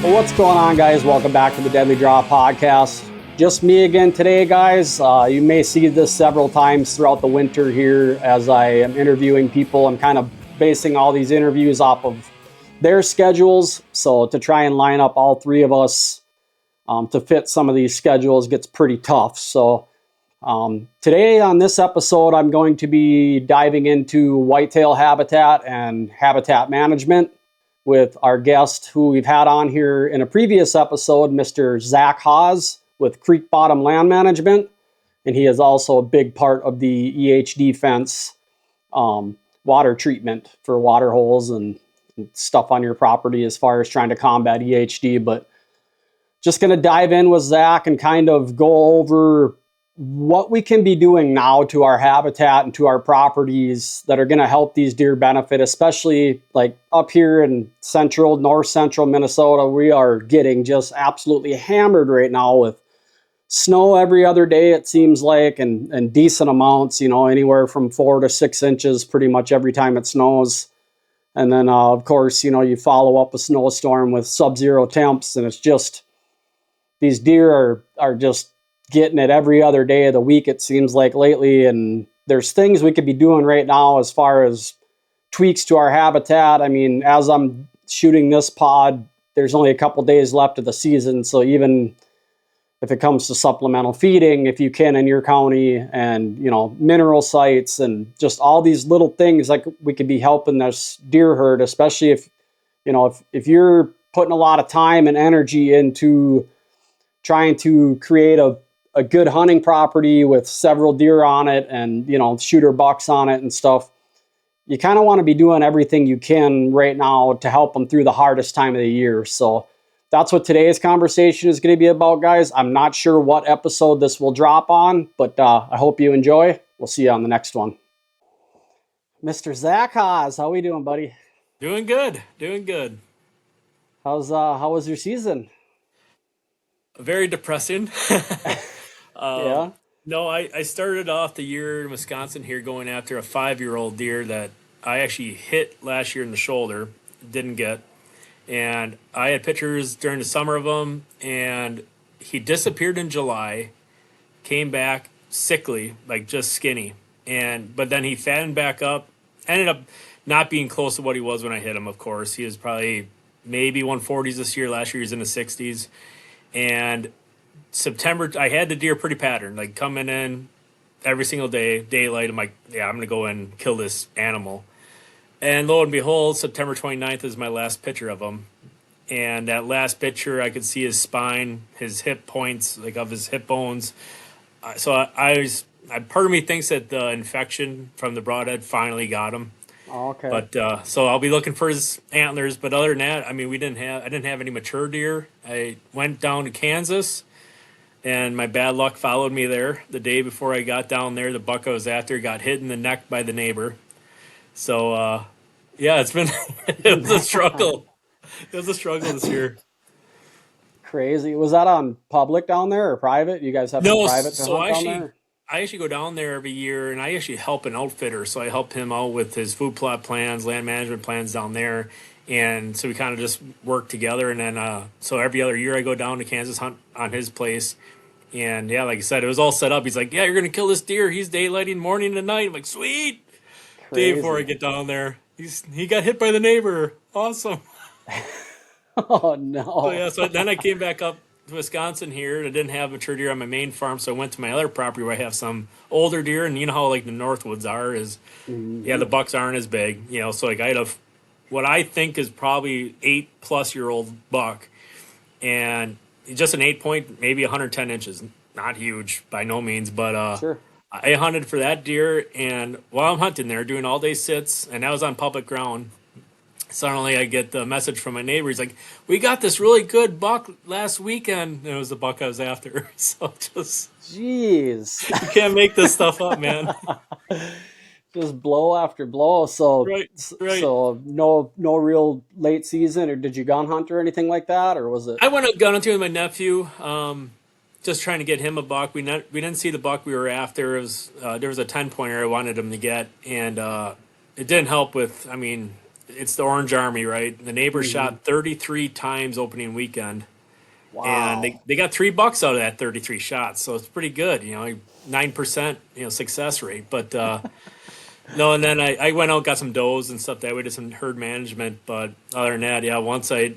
Well, what's going on, guys? Welcome back to the Deadly Draw podcast. Just me again today, guys. You may see this several times throughout the winter here as I am interviewing people. I'm kind of basing all these interviews off of their schedules. So to try and line up all three of us to fit some of these schedules gets pretty tough. So today on this episode, I'm going to be diving into whitetail habitat and habitat management with our guest who we've had on here in a previous episode, Mr. Zach Haas with Creek Bottom Land Management. And he is also a big part of the EHD fence water treatment for water holes and stuff on your property as far as trying to combat EHD. But just going to dive in with Zach and kind of go over what we can be doing now to our habitat and to our properties that are going to help these deer benefit, especially like up here in north central Minnesota. We are getting just absolutely hammered right now with snow every other day, it seems like, and decent amounts, anywhere from 4 to 6 inches pretty much every time it snows. And then, of course, you follow up a snowstorm with sub-zero temps, and it's just, these deer are just getting it every other day of the week, it seems like lately. And there's things we could be doing right now as far as tweaks to our habitat. I mean, as I'm shooting this pod, there's only a couple days left of the season. So even if it comes to supplemental feeding, if you can in your county, and, mineral sites and just all these little things, like we could be helping this deer herd, especially if you're putting a lot of time and energy into trying to create a good hunting property with several deer on it and, shooter bucks on it and stuff. You kind of want to be doing everything you can right now to help them through the hardest time of the year. So that's what today's conversation is going to be about, guys. I'm not sure what episode this will drop on, but I hope you enjoy. We'll see you on the next one. Mr. Zach Haas, how we doing, buddy? Doing good. How was your season? Very depressing. Yeah. No, I started off the year in Wisconsin here going after a 5-year-old deer that I actually hit last year in the shoulder, didn't get. And I had pictures during the summer of him, and he disappeared in July, came back sickly, like just skinny. But then he fattened back up, ended up not being close to what he was when I hit him, of course. He was probably maybe 140s this year. Last year he was in the 60s. And September, I had the deer pretty patterned, like coming in every single day, daylight. I'm like, yeah, I'm going to go and kill this animal. And lo and behold, September 29th is my last picture of him. And that last picture, I could see his spine, his hip points, like of his hip bones. So part of me thinks that the infection from the broadhead finally got him. Oh, okay. But so I'll be looking for his antlers. But other than that, I mean, I didn't have any mature deer. I went down to Kansas, and my bad luck followed me there. The day before I got down there, the buck I was after got hit in the neck by the neighbor. So yeah, it's been it was a struggle. It was a struggle this year. Crazy. Was that on public down there or private? You guys have some private to hunt down there? I actually go down there every year, and I actually help an outfitter. So I help him out with his food plot plans, land management plans down there. And so we kind of just work together. And then so every other year I go down to Kansas, hunt on his place. And yeah, like I said, it was all set up. He's like, yeah, you're going to kill this deer. He's daylighting morning and night. I'm like, sweet. Crazy. Day before I get down there, he got hit by the neighbor. Awesome. Oh, no. So then I came back up to Wisconsin here. I didn't have mature deer on my main farm, so I went to my other property where I have some older deer. And you know how like the Northwoods are yeah, the bucks aren't as big, so like I had what I think is probably 8+-year-old buck, and just an 8 point, maybe 110 inches. Not huge by no means, but Sure. I hunted for that deer, and while I'm hunting there, doing all day sits, and that was on public ground. Suddenly I get the message from my neighbor. He's like, we got this really good buck last weekend. And it was the buck I was after. So just, jeez, you can't make this stuff up, man. Just blow after blow. So, right. So no real late season, or did you gun hunt or anything like that, or was it? I went up gun hunting with my nephew, just trying to get him a buck. We didn't see the buck we were after. There was a 10-pointer I wanted him to get, and it didn't help with. I mean, it's the Orange Army, right? The neighbors Mm-hmm. shot 33 times opening weekend, and Wow. they got $3 out of that 33 shots, so it's pretty good. 9% success rate. But no, and then I went out got some does and stuff that way, did some herd management. But other than that, yeah, once I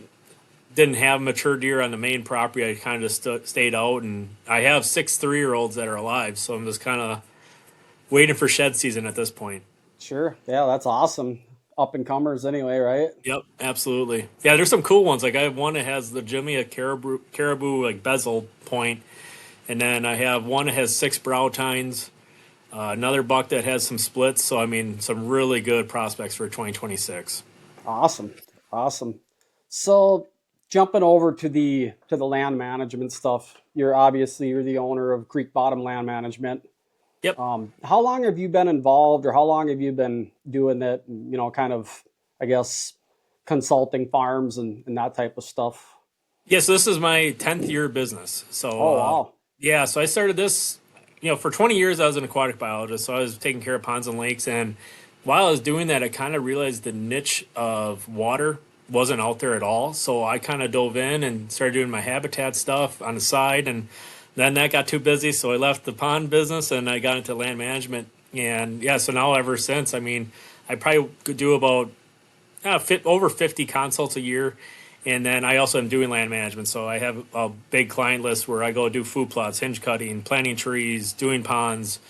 didn't have mature deer on the main property, I kind of stayed out, and I have 6 3-year-olds that are alive, so I'm just kind of waiting for shed season at this point. Sure. Yeah, that's awesome. Up and comers anyway, right? Yep, absolutely. Yeah, there's some cool ones. Like I have one that has the Jimmy a caribou like bezel point, and then I have one that has 6 brow tines. Another buck that has some splits. So I mean, some really good prospects for 2026. Awesome. Awesome. So jumping over to the land management stuff, you're the owner of Creek Bottom Land Management. Yep. How long have you been involved, or how long have you been doing that? Kind of, I guess, consulting farms and that type of stuff. Yeah, so this is my 10th year of business. So Oh wow. yeah, so I started this. For 20 years I was an aquatic biologist, so I was taking care of ponds and lakes. And while I was doing that, I kind of realized the niche of water wasn't out there at all. So I kind of dove in and started doing my habitat stuff on the side, and then that got too busy, so I left the pond business and I got into land management. And yeah, so now ever since, I mean, I probably could do about over 50 consults a year. And then I also am doing land management. So I have a big client list where I go do food plots, hinge cutting, planting trees, doing ponds,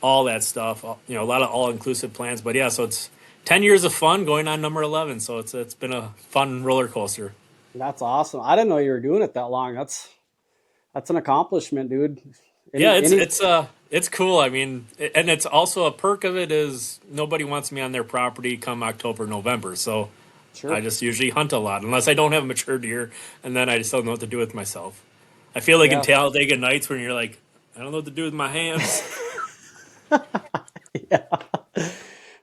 all that stuff. A lot of all-inclusive plans. But yeah, so it's 10 years of fun going on number 11. So it's been a fun roller coaster. That's awesome. I didn't know you were doing it that long. That's an accomplishment, dude. Yeah, it's cool. I mean, and it's also a perk of it is nobody wants me on their property come October, November. So Sure. I just usually hunt a lot unless I don't have a mature deer, and then I just don't know what to do with myself. I feel like in Yeah. Talladega Nights when you're like, I don't know what to do with my hands. Yeah.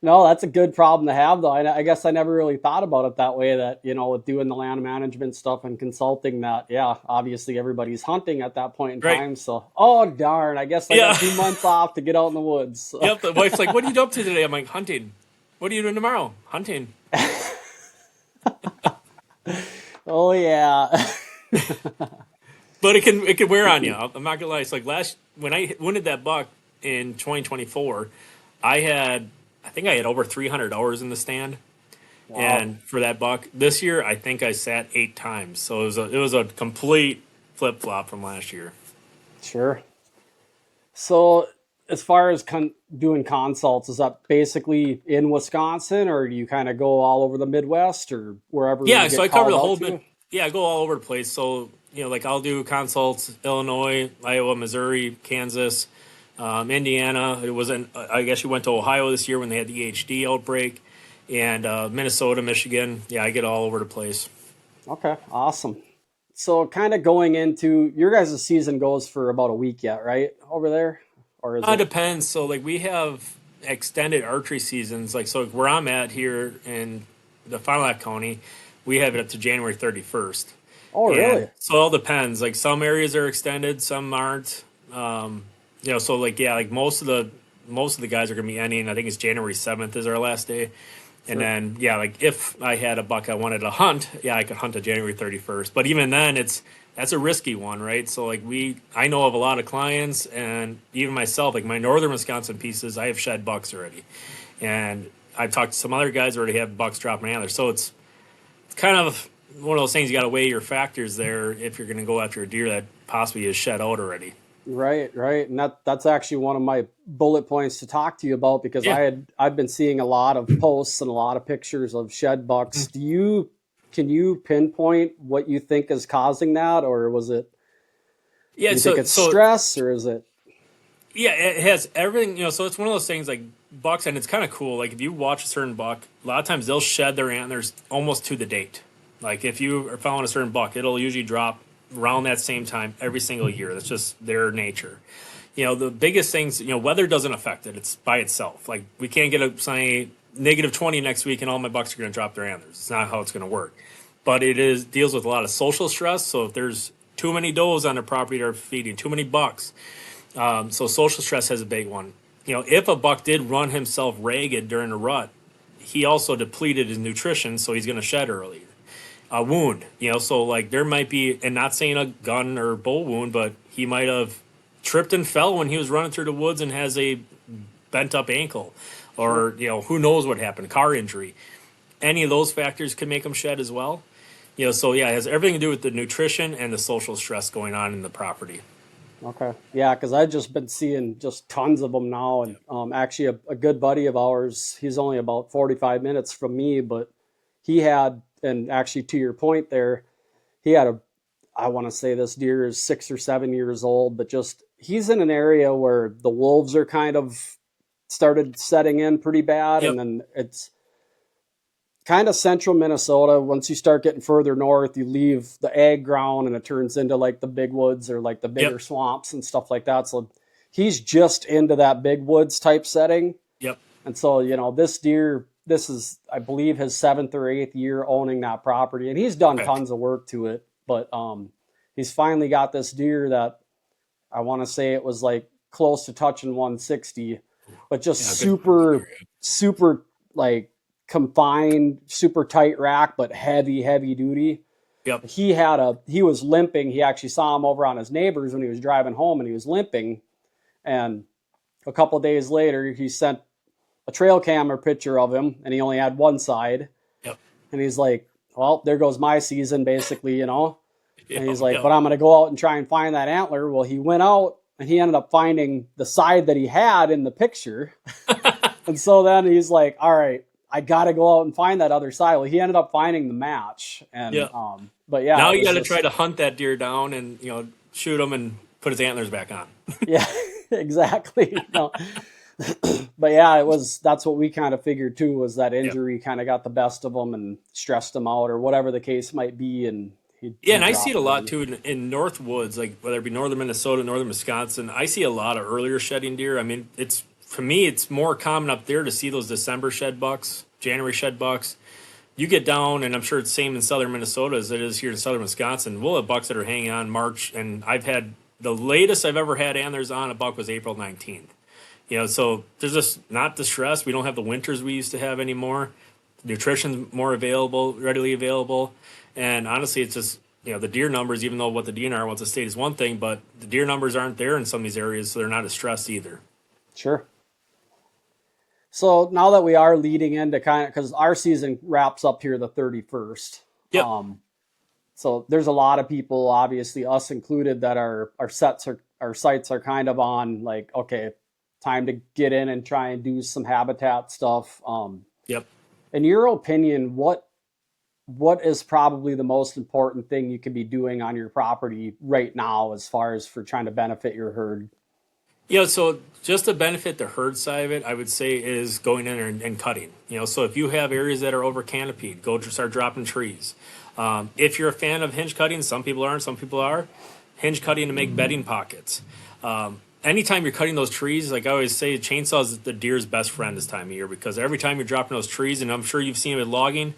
No, that's a good problem to have, though. I guess I never really thought about it that way. That with doing the land management stuff and consulting, that yeah, obviously everybody's hunting at that point in Right. time. So, oh darn, I guess I Yeah. got 2 months off to get out in the woods. So. Yep. The wife's like, "What are you up to today?" I'm like, "Hunting." "What are you doing tomorrow?" "Hunting." Oh yeah. But it can wear on you. I'm not gonna lie. It's like when I winted that buck in 2024, I think I had over 300 hours in the stand. Wow. And for that buck this year, I think I sat 8 times. So it was a complete flip flop from last year. Sure. So, as far as doing consults, is that basically in Wisconsin, or do you kind of go all over the Midwest or wherever? Yeah, you so get I cover the called whole out to? bit. Yeah, I go all over the place. So like I'll do consults: Illinois, Iowa, Missouri, Kansas, Indiana. I guess you went to Ohio this year when they had the EHD outbreak, and Minnesota, Michigan. Yeah, I get all over the place. Okay, awesome. So, kind of going into your guys' season goes for about a week yet, right? Over there? Or is It it? depends. So like we have extended archery seasons. Like so where I'm at here in the Fond du Lac County, we have it up to January 31st. Oh, really? And so it all depends. Like some areas are extended, some aren't. So like yeah, like most of the guys are gonna be ending. I think it's January 7th is our last day. Sure. And then yeah, like if I had a buck I wanted to hunt, yeah, I could hunt to January 31st. But even then that's a risky one, right? So like I know of a lot of clients and even myself, like my northern Wisconsin pieces, I have shed bucks already. And I've talked to some other guys who already have bucks dropping antlers. So it's kind of one of those things you got to weigh your factors there if you're going to go after a deer that possibly is shed out already. Right, right. And that's actually one of my bullet points to talk to you about, because Yeah. I've been seeing a lot of posts and a lot of pictures of shed bucks. Can you pinpoint what you think is causing that, or was it? Yeah, Do you think it's stress, or is it? Yeah, it has everything, so it's one of those things like bucks, and it's kind of cool. Like if you watch a certain buck, a lot of times they'll shed their antlers almost to the date. Like if you are following a certain buck, it'll usually drop around that same time every single year. That's just their nature. The biggest things, weather doesn't affect it. It's by itself. Like we can't get a sunny -20 next week and all my bucks are going to drop their antlers. It's not how it's going to work. But it deals with a lot of social stress. So if there's too many does on their property that are feeding, too many bucks. So social stress has a big one. If a buck did run himself ragged during a rut, he also depleted his nutrition, so he's going to shed earlier. A wound, so like there might be, and not saying a gun or bull wound, but he might have tripped and fell when he was running through the woods and has a bent up ankle, or who knows what happened, car injury. Any of those factors could make him shed as well. So yeah, it has everything to do with the nutrition and the social stress going on in the property. Okay. Yeah, because I've just been seeing just tons of them now. And actually, a good buddy of ours, he's only about 45 minutes from me, but he had, and actually to your point there, he had I want to say this deer is 6 or 7 years old, but just he's in an area where the wolves are kind of started setting in pretty bad. Yep. And then it's kind of central Minnesota. Once you start getting further north, you leave the ag ground and it turns into like the big woods or like the bigger swamps and stuff like that. So he's just into that big woods type setting. Yep. And so, this deer, this is, I believe, his 7th or 8th year owning that property, and he's done tons of work to it. But he's finally got this deer that I want to say it was like close to touching 160, but just super like confined, super tight rack, but heavy duty. Yep. He was limping. He actually saw him over on his neighbors when he was driving home, and he was limping. And a couple of days later, he sent a trail camera picture of him, and he only had one side. Yep. And he's like, well, there goes my season, basically, And he's like, but I'm going to go out and try and find that antler. Well, he went out and he ended up finding the side that he had in the picture. And so then he's like, all right, I got to go out and find that other side. Well, he ended up finding the match. And, but yeah. Now you got to try to hunt that deer down and, shoot him and put his antlers back on. Yeah, exactly. But yeah, that's what we kind of figured too, was that injury kind of got the best of him and stressed him out or whatever the case might be. And and I see it a lot too in North Woods, like whether it be northern Minnesota, northern Wisconsin. I see a lot of earlier shedding deer. I mean, for me, it's more common up there to see those December shed bucks, January shed bucks. You get down, and I'm sure it's the same in southern Minnesota as it is here in southern Wisconsin. We'll have bucks that are hanging on March, and I've had the latest I've ever had antlers on a buck was April 19th. So there's just not the stress. We don't have the winters we used to have anymore. Nutrition's more available, readily available. And honestly, it's just, the deer numbers, even though what the DNR wants to state is one thing, but the deer numbers aren't there in some of these areas, so they're not as stressed either. Sure. So now that we are leading into because our season wraps up here the 31st. Yep. So there's a lot of people, obviously us included, that our sights are kind of on like, okay, time to get in and try and do some habitat stuff. Yep. In your opinion, what is probably the most important thing you could be doing on your property right now as far as for trying to benefit your herd? So just to benefit the herd side of it, I would say is going in there and cutting. So if you have areas that are over canopied, go start dropping trees. If you're a fan of hinge cutting, some people aren't, some people are. Hinge cutting to make bedding pockets. Anytime you're cutting those trees, like I always say, chainsaw is the deer's best friend this time of year, because every time you're dropping those trees, and I'm sure you've seen it with logging,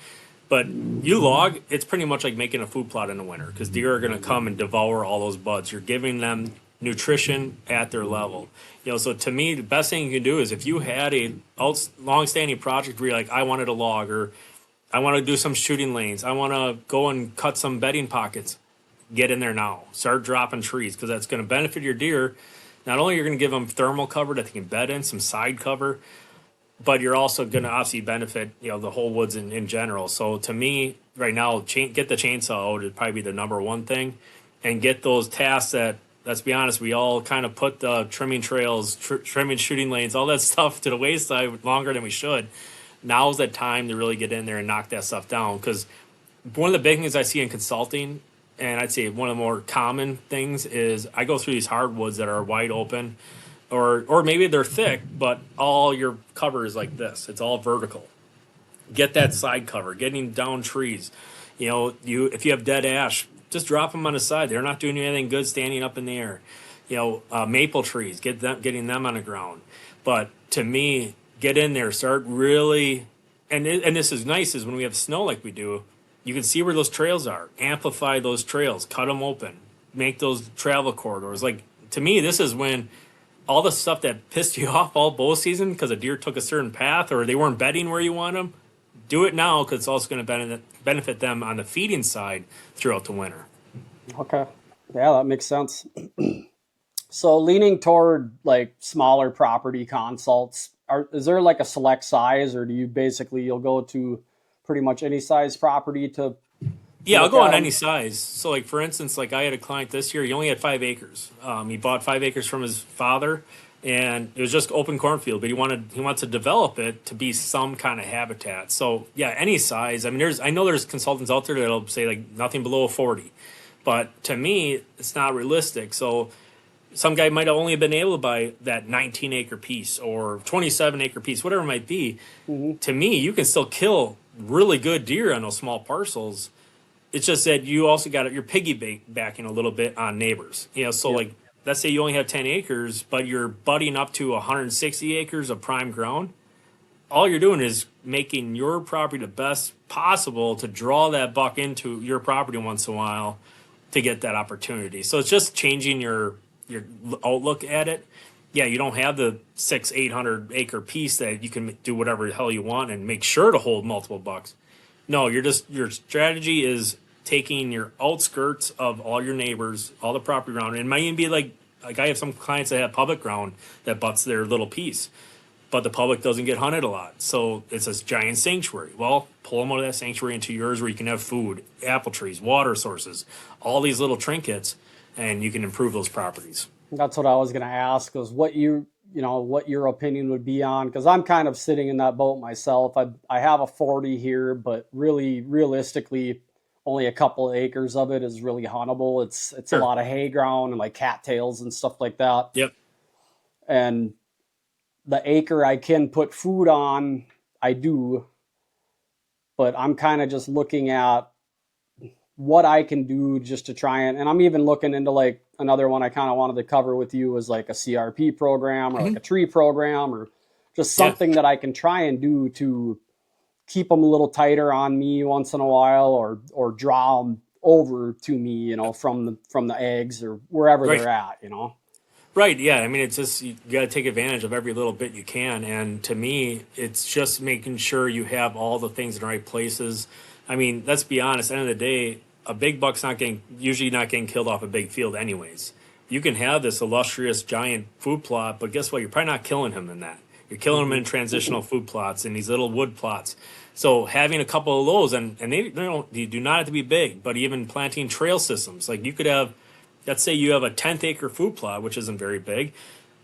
but you log, it's pretty much like making a food plot in the winter, because deer are going to come and devour all those buds. You're giving them nutrition at their level. So to me, the best thing you can do is if you had a long-standing project where you're like, I wanted a log, or I want to do some shooting lanes, I want to go and cut some bedding pockets, get in there now. Start dropping trees, because that's going to benefit your deer. Not only you're going to give them thermal cover that they can bed in, some side cover, but you're also going to obviously benefit, the whole woods in general. So to me, right now, get the chainsaw out would probably be the number one thing, and get those tasks that, let's be honest, we all kind of put the trimming trails, trimming shooting lanes, all that stuff to the wayside longer than we should. Now's the time to really get in there and knock that stuff down, because one of the big things I see in consulting, and I'd say one of the more common things, is I go through these hardwoods that are wide open, or maybe they're thick, but all your cover is like this. It's all vertical. Get that side cover, getting down trees. If you have dead ash, just drop them on the side. They're not doing you anything good standing up in the air. Maple trees, getting them on the ground. But to me, get in there, start really, and this is nice, is when we have snow like we do, you can see where those trails are. Amplify those trails, cut them open, make those travel corridors. Like, to me, this is when all the stuff that pissed you off all bow season because a deer took a certain path or they weren't bedding where you want them, do it now because it's also going to benefit them on the feeding side throughout the winter. Okay. Yeah, that makes sense. So leaning toward like smaller property consults, is there like a select size, or do you basically you'll go to pretty much any size property to Yeah, I'll look go at on them? any size. So, like for instance, like I had a client this year. He only had 5 acres. He bought 5 acres from his father, and it was just open cornfield. But he wants to develop it to be some kind of habitat. So, yeah, any size. I mean, I know there's consultants out there that'll say like nothing below a 40, but to me, it's not realistic. So, some guy might have only been able to buy that 19-acre piece or 27-acre piece, whatever it might be. Mm-hmm. To me, you can still kill really good deer on those small parcels. It's just that you also you're piggybacking a little bit on neighbors. So Yep. like, let's say you only have 10 acres, but you're butting up to 160 acres of prime ground. All you're doing is making your property the best possible to draw that buck into your property once in a while to get that opportunity. So it's just changing your outlook at it. Yeah, you don't have the 800 acre piece that you can do whatever the hell you want and make sure to hold multiple bucks. No, your strategy is taking your outskirts of all your neighbors, all the property around. It might even be like I have some clients that have public ground that butts their little piece, but the public doesn't get hunted a lot. So it's this giant sanctuary. Well, pull them out of that sanctuary into yours where you can have food, apple trees, water sources, all these little trinkets, and you can improve those properties. That's what I was going to ask, was what what your opinion would be on, because I'm kind of sitting in that boat myself. I have a 40 here, but really realistically, only a couple of acres of it is really huntable. It's a Sure. lot of hay ground and like cattails and stuff like that. Yep. And the acre I can put food on, I do, but I'm kind of just looking at what I can do just to try and I'm even looking into like another one I kind of wanted to cover with you was like a CRP program or like a tree program or just Yeah. something that I can try and do to keep them a little tighter on me once in a while or draw them over to me, from the eggs or wherever Right. they're at. Right. Yeah. I mean, it's just, you got to take advantage of every little bit you can. And to me, it's just making sure you have all the things in the right places. I mean, let's be honest, at the end of the day, a big buck's usually not getting killed off a big field anyways. You can have this illustrious giant food plot, but guess what? You're probably not killing him in that. You're killing him in transitional food plots and these little wood plots. So having a couple of those, and they do not have to be big, but even planting trail systems. Like you could have, let's say you have a 10th acre food plot, which isn't very big.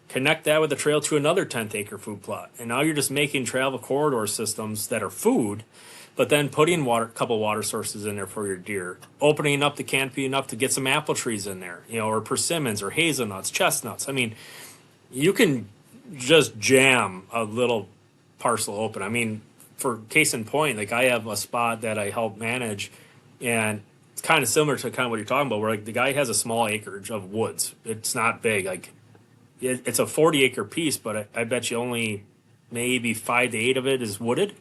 Connect that with a trail to another 10th acre food plot. And now you're just making travel corridor systems that are food, but then putting a couple water sources in there for your deer, opening up the canopy enough to get some apple trees in there, or persimmons or hazelnuts, chestnuts. I mean, you can just jam a little parcel open. I mean, for case in point, like I have a spot that I help manage, and it's kind of similar to kind of what you're talking about, where like the guy has a small acreage of woods. It's not big. Like it's a 40-acre piece, but I bet you only maybe 5 to 8 of it is wooded.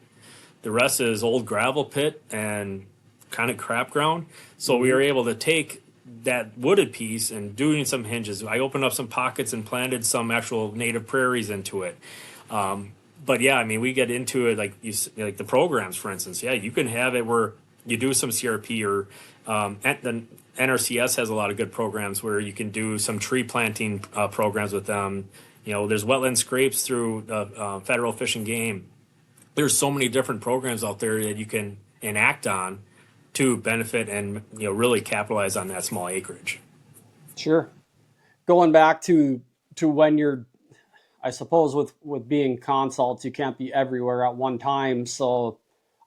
The rest is old gravel pit and kind of crap ground. So we were able to take that wooded piece and doing some hinges. I opened up some pockets and planted some actual native prairies into it. But yeah, I mean, we get into it like like the programs, for instance. Yeah, you can have it where you do some CRP or the NRCS has a lot of good programs where you can do some tree planting programs with them. There's wetland scrapes through Federal Fish and Game. There's so many different programs out there that you can enact on to benefit and really capitalize on that small acreage. Sure. Going back to when you're, I suppose with being consults, you can't be everywhere at one time. So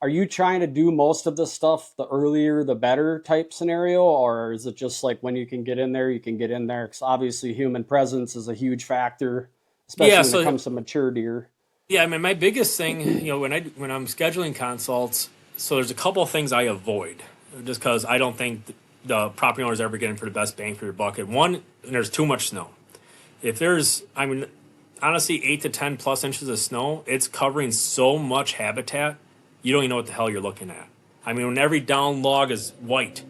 are you trying to do most of this stuff the earlier the better type scenario, or is it just like when you can get in there, you can get in there? Because obviously human presence is a huge factor, especially Yeah, when it so comes to mature deer. yeah, I mean, my biggest thing, when I'm scheduling consults, so there's a couple of things I avoid, just because I don't think the property owner is ever getting for the best bang for your buck. And one, there's too much snow. If there's, I mean, honestly, 8 to 10 plus inches of snow, it's covering so much habitat, you don't even know what the hell you're looking at. I mean, when every down log is white,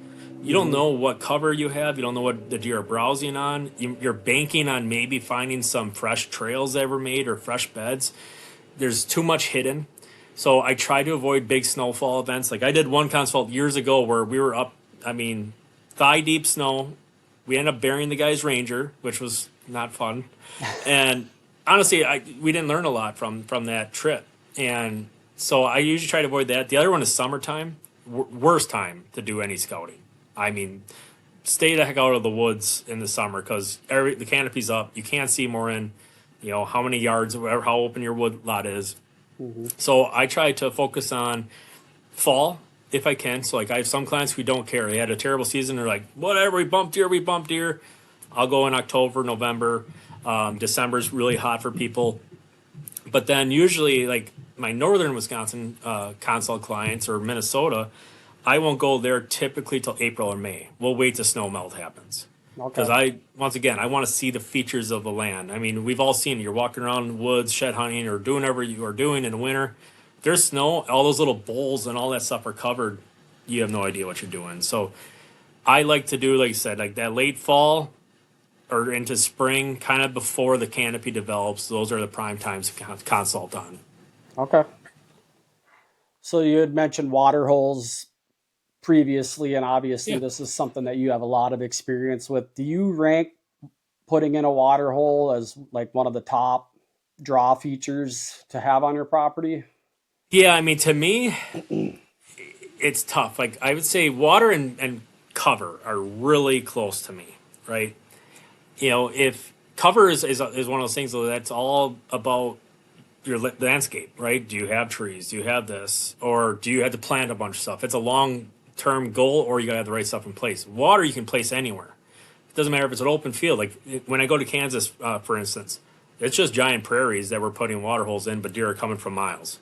You don't know what cover you have. You don't know what the deer are browsing on. You're banking on maybe finding some fresh trails that were made or fresh beds. There's too much hidden. So I try to avoid big snowfall events. Like I did one consult years ago where we were up, I mean, thigh deep snow. We ended up burying the guy's Ranger, which was not fun. And honestly, we didn't learn a lot from that trip. And so I usually try to avoid that. The other one is summertime, worst time to do any scouting. I mean, stay the heck out of the woods in the summer because the canopy's up. You can't see more in, how many yards, whatever, how open your wood lot is. Mm-hmm. So I try to focus on fall if I can. So like I have some clients who don't care. They had a terrible season. They're like, whatever, we bumped deer. I'll go in October, November. December's really hot for people. But then usually like my northern Wisconsin consult clients or Minnesota, I won't go there typically till April or May. We'll wait till snow melt happens. Because I want to see the features of the land. I mean, we've all seen it. You're walking around in the woods, shed hunting, or doing whatever you are doing in the winter. There's snow, all those little bowls and all that stuff are covered. You have no idea what you're doing. So I like to do, like you said, like that late fall or into spring, kind of before the canopy develops. Those are the prime times to consult on. Okay. So you had mentioned water holes previously, and obviously this is something that you have a lot of experience with. Do you rank putting in a water hole as like one of the top draw features to have on your property? Yeah, I mean, to me, it's tough. Like I would say water and cover are really close to me, right? If cover is one of those things that's all about your landscape, right? Do you have trees? Do you have this? Or do you have to plant a bunch of stuff? It's a long-term goal, or you got to have the right stuff in place. Water you can place anywhere. It doesn't matter if it's an open field. Like when I go to Kansas, for instance, it's just giant prairies that we're putting water holes in, but deer are coming from miles.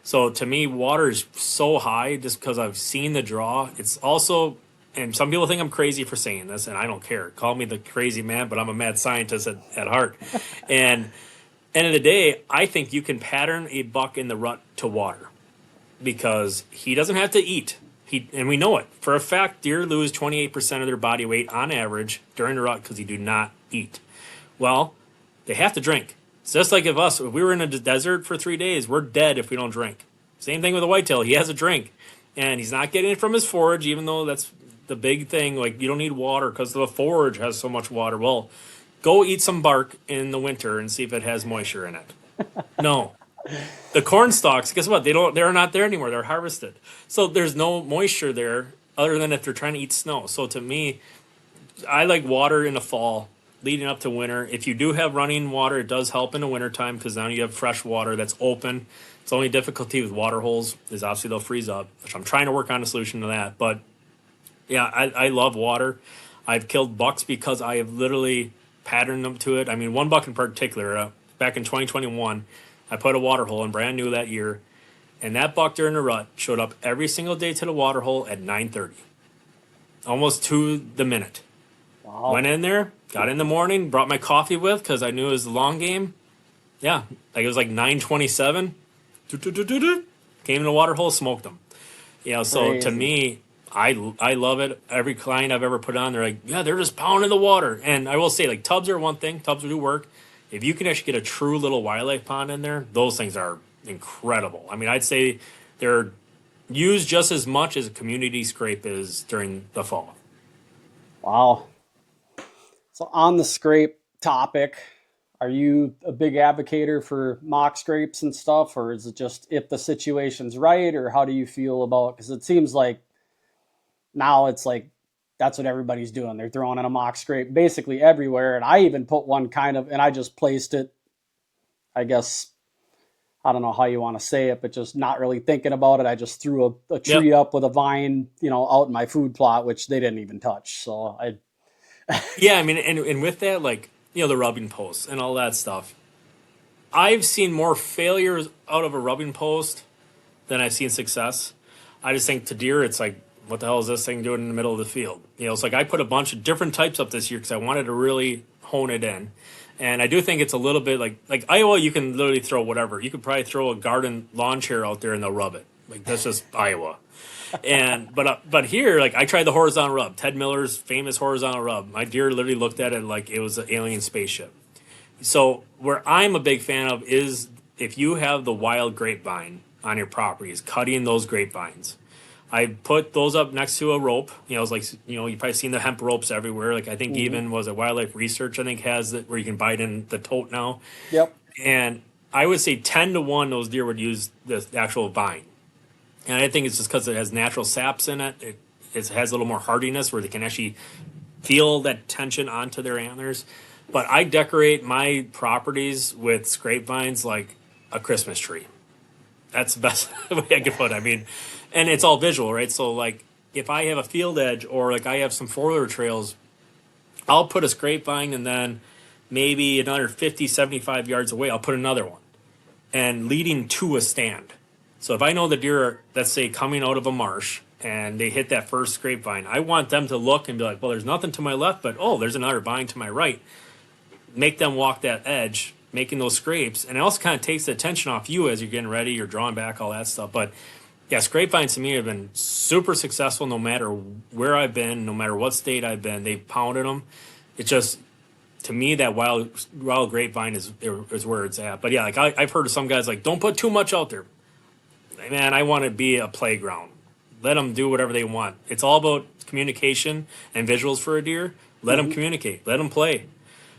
So to me, water is so high just because I've seen the draw. It's also, and some people think I'm crazy for saying this, and I don't care. Call me the crazy man, but I'm a mad scientist at heart. And end of the day, I think you can pattern a buck in the rut to water because he doesn't have to eat. And we know it. For a fact, deer lose 28% of their body weight on average during the rut because they do not eat. Well, they have to drink. It's just like if we were in a desert for 3 days, we're dead if we don't drink. Same thing with a whitetail. He has a drink. And he's not getting it from his forage, even though that's the big thing. Like, you don't need water because the forage has so much water. Well, go eat some bark in the winter and see if it has moisture in it. No. The corn stalks, guess what? They're not there anymore. They're harvested. So there's no moisture there other than if they're trying to eat snow. So to me, I like water in the fall leading up to winter. If you do have running water, it does help in the wintertime because now you have fresh water that's open. It's only difficulty with water holes is obviously they'll freeze up, which I'm trying to work on a solution to that. But yeah, I love water. I've killed bucks because I have literally patterned them to it. I mean, one buck in particular, back in 2021, I put a water hole in brand new that year, and that buck during the rut showed up every single day to the water hole at 9:30, almost to the minute. Wow. Went in there, got in the morning, brought my coffee with because I knew it was the long game. Yeah, like it was like 9:27. Came in the water hole, smoked them. So crazy. To me, I love it. Every client I've ever put on, they're like, yeah, they're just pounding the water. And I will say, like, tubs are one thing. Tubs do work. If you can actually get a true little wildlife pond in there, those things are incredible. I mean, I'd say they're used just as much as a community scrape is during the fall. Wow. So on the scrape topic, are you a big advocator for mock scrapes and stuff, or is it just if the situation's right, or how do you feel about, because it seems like now it's like that's what everybody's doing. They're throwing in a mock scrape basically everywhere. And I even put one and I just placed it, I guess, I don't know how you want to say it, but just not really thinking about it. I just threw a tree up with a vine, out in my food plot, which they didn't even touch. So yeah, I mean, and with that, like, the rubbing posts and all that stuff, I've seen more failures out of a rubbing post than I've seen success. I just think to deer, it's like, what the hell is this thing doing in the middle of the field? It's like I put a bunch of different types up this year because I wanted to really hone it in. And I do think it's a little bit like Iowa, you can literally throw whatever. You could probably throw a garden lawn chair out there and they'll rub it. Like that's just Iowa. But here, like I tried the horizontal rub, Ted Miller's famous horizontal rub. My deer literally looked at it like it was an alien spaceship. So where I'm a big fan of is if you have the wild grapevine on your property, is cutting those grapevines. I put those up next to a rope. It's like you've probably seen the hemp ropes everywhere. Like I think even was it Wildlife Research I think has it where you can bite in the tote now. Yep. And I would say 10 to 1 those deer would use the actual vine. And I think it's just because it has natural saps in it. It has a little more hardiness where they can actually feel that tension onto their antlers. But I decorate my properties with scrape vines like a Christmas tree. That's the best way I could put it. I mean, and it's all visual, right? So like if I have a field edge or like I have some four-wheeler trails, I'll put a scrape vine and then maybe another 50, 75 yards away, I'll put another one and leading to a stand. So if I know the deer are, let's say, coming out of a marsh and they hit that first scrape vine, I want them to look and be like, well, there's nothing to my left, but oh, there's another vine to my right. Make them walk that edge, making those scrapes. And it also kind of takes the attention off you as you're getting ready, you're drawing back, all that stuff. But yeah, scrape vines to me have been super successful no matter where I've been, no matter what state I've been. They've pounded them. It's just, to me, that wild grapevine is where it's at. But yeah, like I've heard of some guys like, don't put too much out there. Man, I want to be a playground. Let them do whatever they want. It's all about communication and visuals for a deer. Let them communicate. Let them play.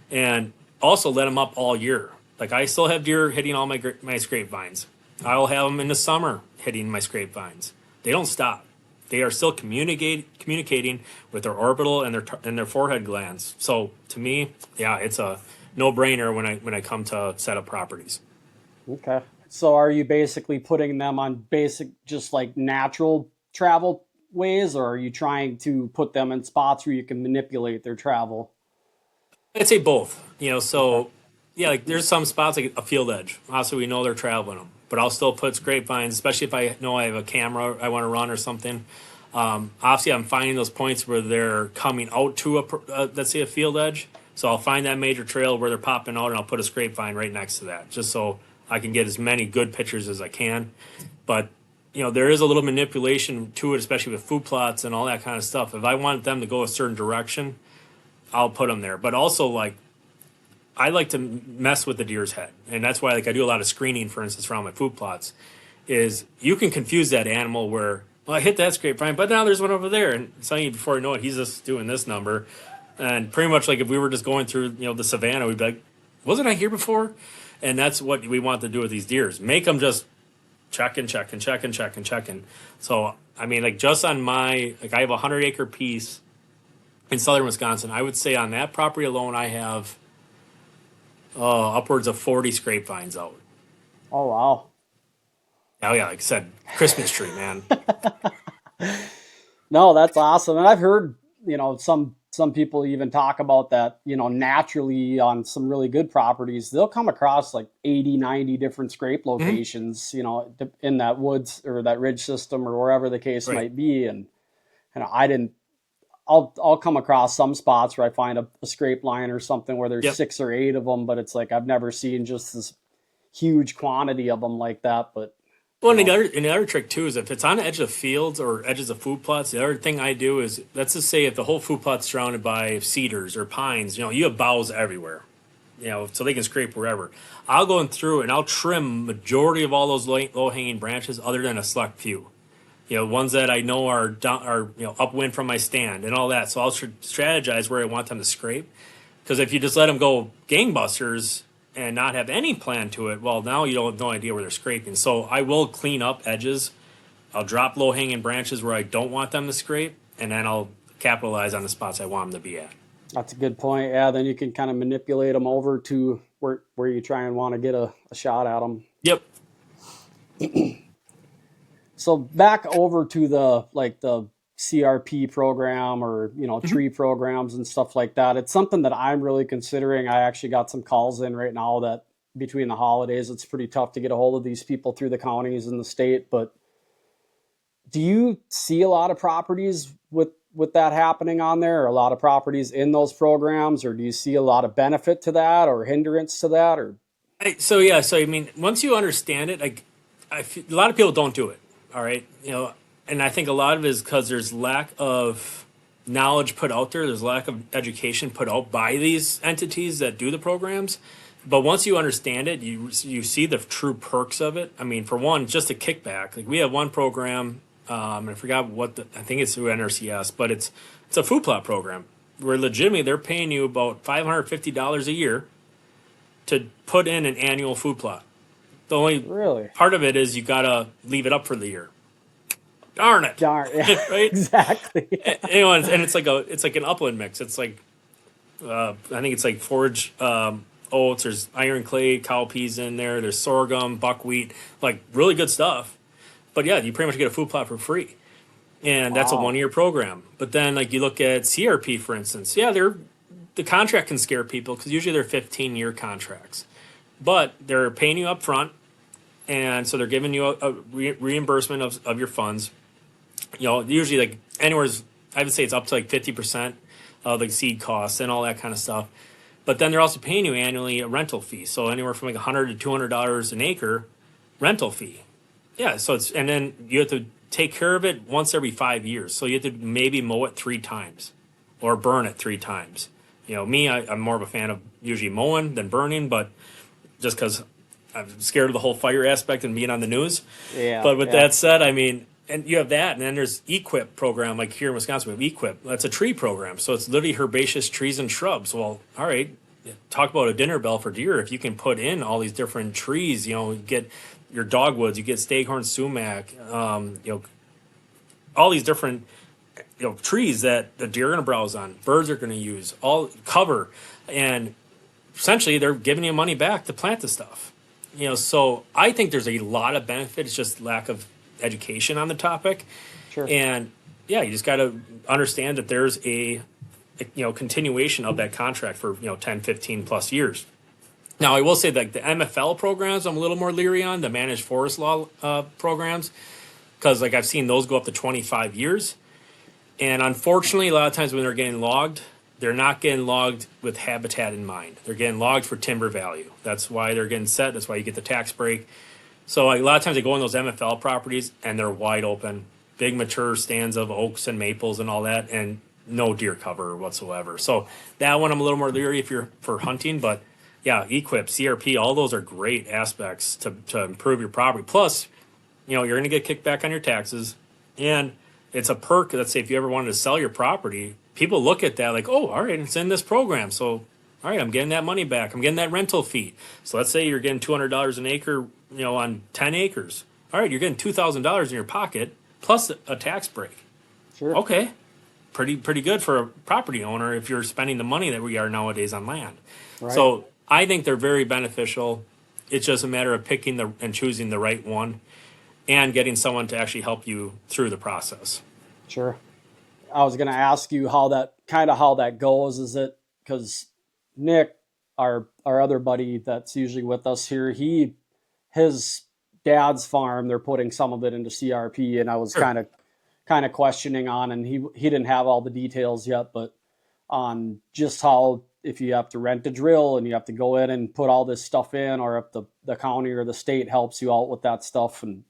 And also let them up all year. Like I still have deer hitting all my scrape vines. I will have them in the summer hitting my scrape vines. They don't stop. They are still communicating with their orbital and their forehead glands. So to me, yeah, it's a no-brainer when I come to set up properties. Okay. So are you basically putting them on basic, just like natural travel ways, or are you trying to put them in spots where you can manipulate their travel? I'd say both. So yeah, like there's some spots like a field edge. Also, we know they're traveling them, but I'll still put scrape vines, especially if I know I have a camera I want to run or something. Obviously, I'm finding those points where they're coming out to let's say a field edge. So I'll find that major trail where they're popping out, and I'll put a scrape vine right next to that, just so I can get as many good pictures as I can. But there is a little manipulation to it, especially with food plots and all that kind of stuff. If I want them to go a certain direction, I'll put them there. But also, like, I like to mess with the deer's head, and that's why, like, I do a lot of screening, for instance, around my food plots. Is you can confuse that animal where, well, I hit that scrape vine, but now there's one over there, and suddenly before you know it, he's just doing this number, and pretty much like if we were just going through, the savannah, we'd be like, wasn't I here before? And that's what we want to do with these deers. Make them just check and check and check and check and check. And so, I mean, like just on I have a 100-acre piece in southern Wisconsin. I would say on that property alone, I have upwards of 40 scrape vines out. Oh, wow. Oh, yeah, like I said, Christmas tree, man. No, that's awesome. And I've heard, some people even talk about that, naturally on some really good properties, they'll come across like 80, 90 different scrape locations, in that woods or that ridge system or wherever the case might be. And I'll come across some spots where I find a scrape line or something where there's 6 or 8 of them, but it's like, I've never seen just this huge quantity of them like that. But well, and the other trick too is if it's on the edge of fields or edges of food plots, the other thing I do is, let's just say if the whole food plot's surrounded by cedars or pines, you have boughs everywhere, so they can scrape wherever. I'll go through and I'll trim majority of all those low-hanging branches other than a select few. Ones that I know are down, upwind from my stand and all that. So I'll strategize where I want them to scrape. Because if you just let them go gangbusters and not have any plan to it, well, now you don't have no idea where they're scraping. So I will clean up edges. I'll drop low-hanging branches where I don't want them to scrape, and then I'll capitalize on the spots I want them to be at. That's a good point. Yeah, then you can kind of manipulate them over to where you try and want to get a shot at them. Yep. So back over to the CRP program or, tree programs and stuff like that. It's something that I'm really considering. I actually got some calls in right now that between the holidays, it's pretty tough to get a hold of these people through the counties and the state. But do you see a lot of properties with that happening on there, or a lot of properties in those programs, or do you see a lot of benefit to that or hindrance to that? So I mean, once you understand it, a lot of people don't do it. All right, and I think a lot of it is because there's lack of knowledge put out there. There's lack of education put out by these entities that do the programs. But once you understand it, you see the true perks of it. I mean, for one, just a kickback. Like we have one program, I forgot I think it's through NRCS, but it's a food plot program where legitimately they're paying you about $550 a year to put in an annual food plot. The only part of it is you gotta leave it up for the year. Darn it! Darn, yeah, right? Exactly. And it's like an upland mix. It's like I think it's like forage oats. There's iron clay, cowpeas in there. There's sorghum, buckwheat, like really good stuff. But yeah, you pretty much get a food plot for free, and that's a 1-year program. But then like you look at CRP, for instance. Yeah, the contract can scare people because usually they're 15-year contracts. But they're paying you up front, and so they're giving you a reimbursement of your funds. Usually like anywhere, I would say it's up to like 50% of the seed costs and all that kind of stuff. But then they're also paying you annually a rental fee. So anywhere from like $100 to $200 an acre rental fee. Yeah, and then you have to take care of it once every 5 years. So you have to maybe mow it 3 times or burn it 3 times. I'm more of a fan of usually mowing than burning, but just because I'm scared of the whole fire aspect and being on the news. Yeah. But with that said, I mean, and you have that, and then there's EQIP program, like here in Wisconsin, we have EQIP. That's a tree program. So it's literally herbaceous trees and shrubs. Well, all right, talk about a dinner bell for deer. If you can put in all these different trees, you get your dogwoods, you get staghorn sumac, all these different trees that the deer are going to browse on, birds are going to use, all cover, and essentially they're giving you money back to plant the stuff. So I think there's a lot of benefit. It's just lack of education on the topic. Sure. And yeah, you just got to understand that there's a continuation of that contract for 10, 15 plus years. Now I will say that the MFL programs I'm a little more leery on, the managed forest law programs, because like I've seen those go up to 25 years. And unfortunately, a lot of times when they're getting logged, they're not getting logged with habitat in mind. They're getting logged for timber value. That's why they're getting set. That's why you get the tax break. So a lot of times they go on those MFL properties and they're wide open, big mature stands of oaks and maples and all that, and no deer cover whatsoever. So that one I'm a little more leery if you're for hunting. But yeah, EQIP, CRP, all those are great aspects to improve your property. Plus, you're going to get kickback on your taxes, and it's a perk. Let's say if you ever wanted to sell your property, people look at that like, oh, all right, it's in this program. So, all right, I'm getting that money back. I'm getting that rental fee. So let's say you're getting $200 an acre, on 10 acres. All right, you're getting $2,000 in your pocket plus a tax break. Sure. Okay, pretty good for a property owner if you're spending the money that we are nowadays on land. Right. So I think they're very beneficial. It's just a matter of picking and choosing the right one and getting someone to actually help you through the process. Sure. I was going to ask you how that goes. Is it because Nick, our other buddy that's usually with us here, his dad's farm, they're putting some of it into CRP, and I was kind of questioning on, and he didn't have all the details yet, but on just how, if you have to rent a drill and you have to go in and put all this stuff in, or if the county or the state helps you out with that stuff. And,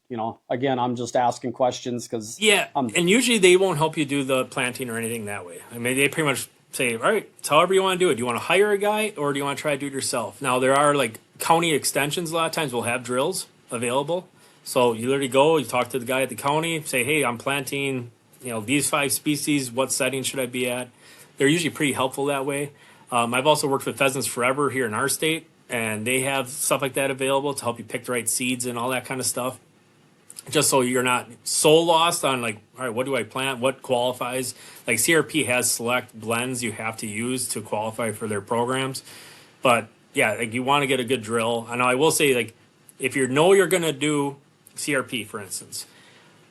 again, I'm just asking questions because... Yeah, and usually they won't help you do the planting or anything that way. I mean, they pretty much say, all right, it's however you want to do it. Do you want to hire a guy or do you want to try to do it yourself? Now, there are like county extensions a lot of times will have drills available. So you literally go, you talk to the guy at the county, say, hey, I'm planting, these 5 species. What setting should I be at? They're usually pretty helpful that way. I've also worked with Pheasants Forever here in our state, and they have stuff like that available to help you pick the right seeds and all that kind of stuff. Just so you're not so lost on like, all right, what do I plant? What qualifies? Like CRP has select blends you have to use to qualify for their programs. But yeah, like you want to get a good drill. And I will say, like, if you're going to do CRP, for instance,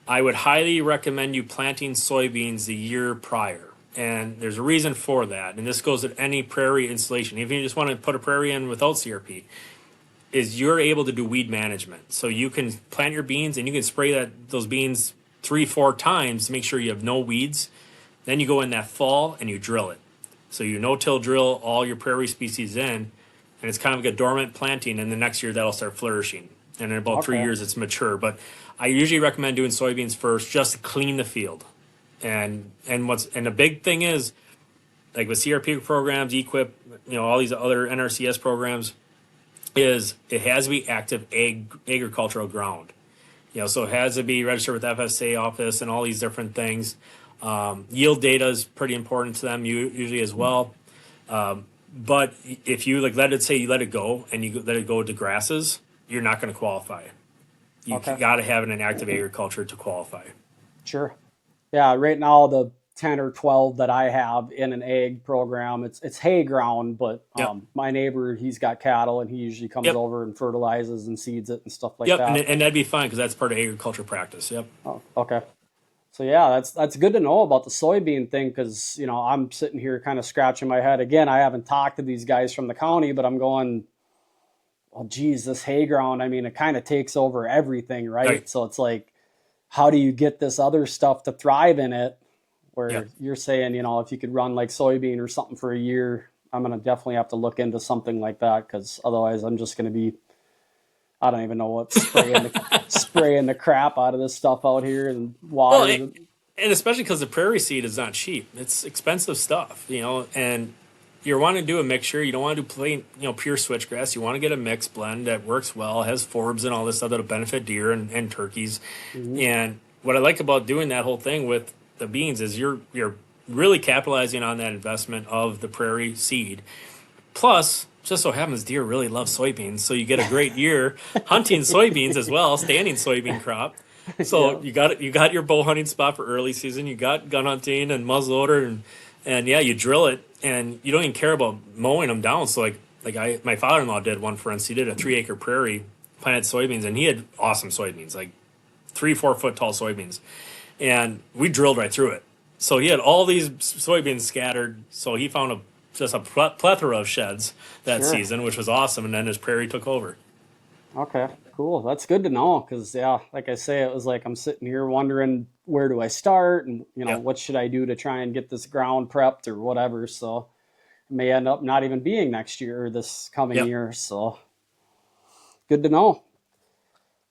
I would highly recommend you planting soybeans the year prior. And there's a reason for that. And this goes at any prairie installation. Even if you just want to put a prairie in without CRP, is you're able to do weed management. So you can plant your beans and you can spray those beans 3-4 times to make sure you have no weeds. Then you go in that fall and you drill it. So you no-till drill all your prairie species in, and it's kind of like a dormant planting, and the next year that'll start flourishing. And in about 3 years, it's mature. But I usually recommend doing soybeans first just to clean the field. And the big thing is, like with CRP programs, EQIP, all these other NRCS programs, is it has to be active agricultural ground. So it has to be registered with FSA office and all these different things. Yield data is pretty important to them usually as well. But if you let it go and you let it go to grasses, you're not going to qualify. You got to have it in active agriculture to qualify. Sure. Yeah. Right now, the 10 or 12 that I have in an ag program, it's hay ground, but my neighbor, he's got cattle and he usually comes over and fertilizes and seeds it and stuff like that. And that'd be fine because that's part of agriculture practice. Yep. Oh, okay. So yeah, that's good to know about the soybean thing, because I'm sitting here kind of scratching my head. Again, I haven't talked to these guys from the county, but I'm going, well, geez, this hay ground, I mean, it kind of takes over everything, right? So it's like, how do you get this other stuff to thrive in it? Where you're saying, if you could run like soybean or something for a year, I'm going to definitely have to look into something like that, because otherwise I'm just going to be, I don't even know what, spraying the crap out of this stuff out here and water. Well, and especially because the prairie seed is not cheap. It's expensive stuff, and you're wanting to do a mixture. You don't want to do plain, pure switchgrass. You want to get a mixed blend that works well, has forbs and all this stuff that'll benefit deer and turkeys. Mm-hmm. And what I like about doing that whole thing with the beans is you're really capitalizing on that investment of the prairie seed. Plus, just so happens deer really love soybeans, so you get a great year hunting soybeans as well, standing soybean crop. So you got your bow hunting spot for early season. You got gun hunting and muzzleloader, and you drill it, and you don't even care about mowing them down. So my father-in-law did one, for instance. He did a 3-acre prairie, planted soybeans, and he had awesome soybeans, like 3-4 foot tall soybeans. And we drilled right through it. So he had all these soybeans scattered. So he found just a plethora of sheds that season, which was awesome. And then his prairie took over. Okay, cool. That's good to know. Because, like I say, it was like I'm sitting here wondering, where do I start? And, what should I do to try and get this ground prepped or whatever. So it may end up not even being next year or this coming year. So good to know.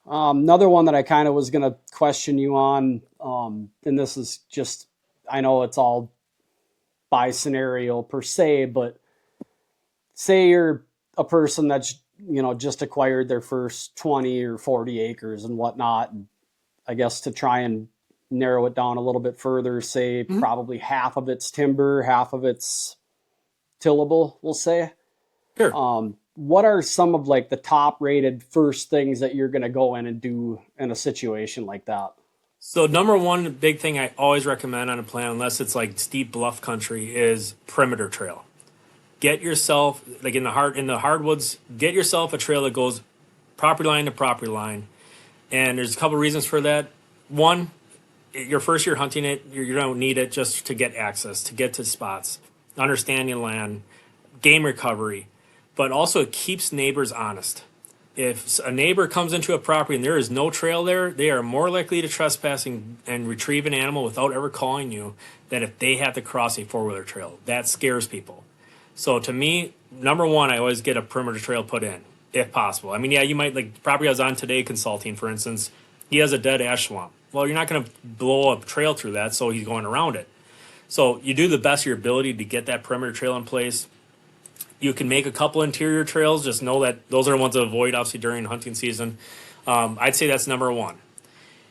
Another one that I kind of was going to question you on, and this is just, I know it's all by scenario per se, but say you're a person that's, just acquired their first 20 or 40 acres and whatnot. And I guess to try and narrow it down a little bit further, say probably half of it's timber, half of it's tillable, we'll say. Sure. What are some of the top rated first things that you're going to go in and do in a situation like that? So number one big thing I always recommend on a plan, unless it's like steep bluff country, is perimeter trail. Get yourself, in the hardwoods, get yourself a trail that goes property line to property line. And there's a couple reasons for that. One, your first year hunting it, you don't need it just to get access, to get to spots, understanding land, game recovery. But also it keeps neighbors honest. If a neighbor comes into a property and there is no trail there, they are more likely to trespass and retrieve an animal without ever calling you than if they have to cross a four-wheeler trail. That scares people. So to me, number one, I always get a perimeter trail put in, if possible. I mean, you might, the property I was on today consulting, for instance, he has a dead ash swamp. Well, you're not going to blow a trail through that, so he's going around it. So you do the best of your ability to get that perimeter trail in place. You can make a couple interior trails. Just know that those are the ones to avoid, obviously, during hunting season. I'd say that's number one.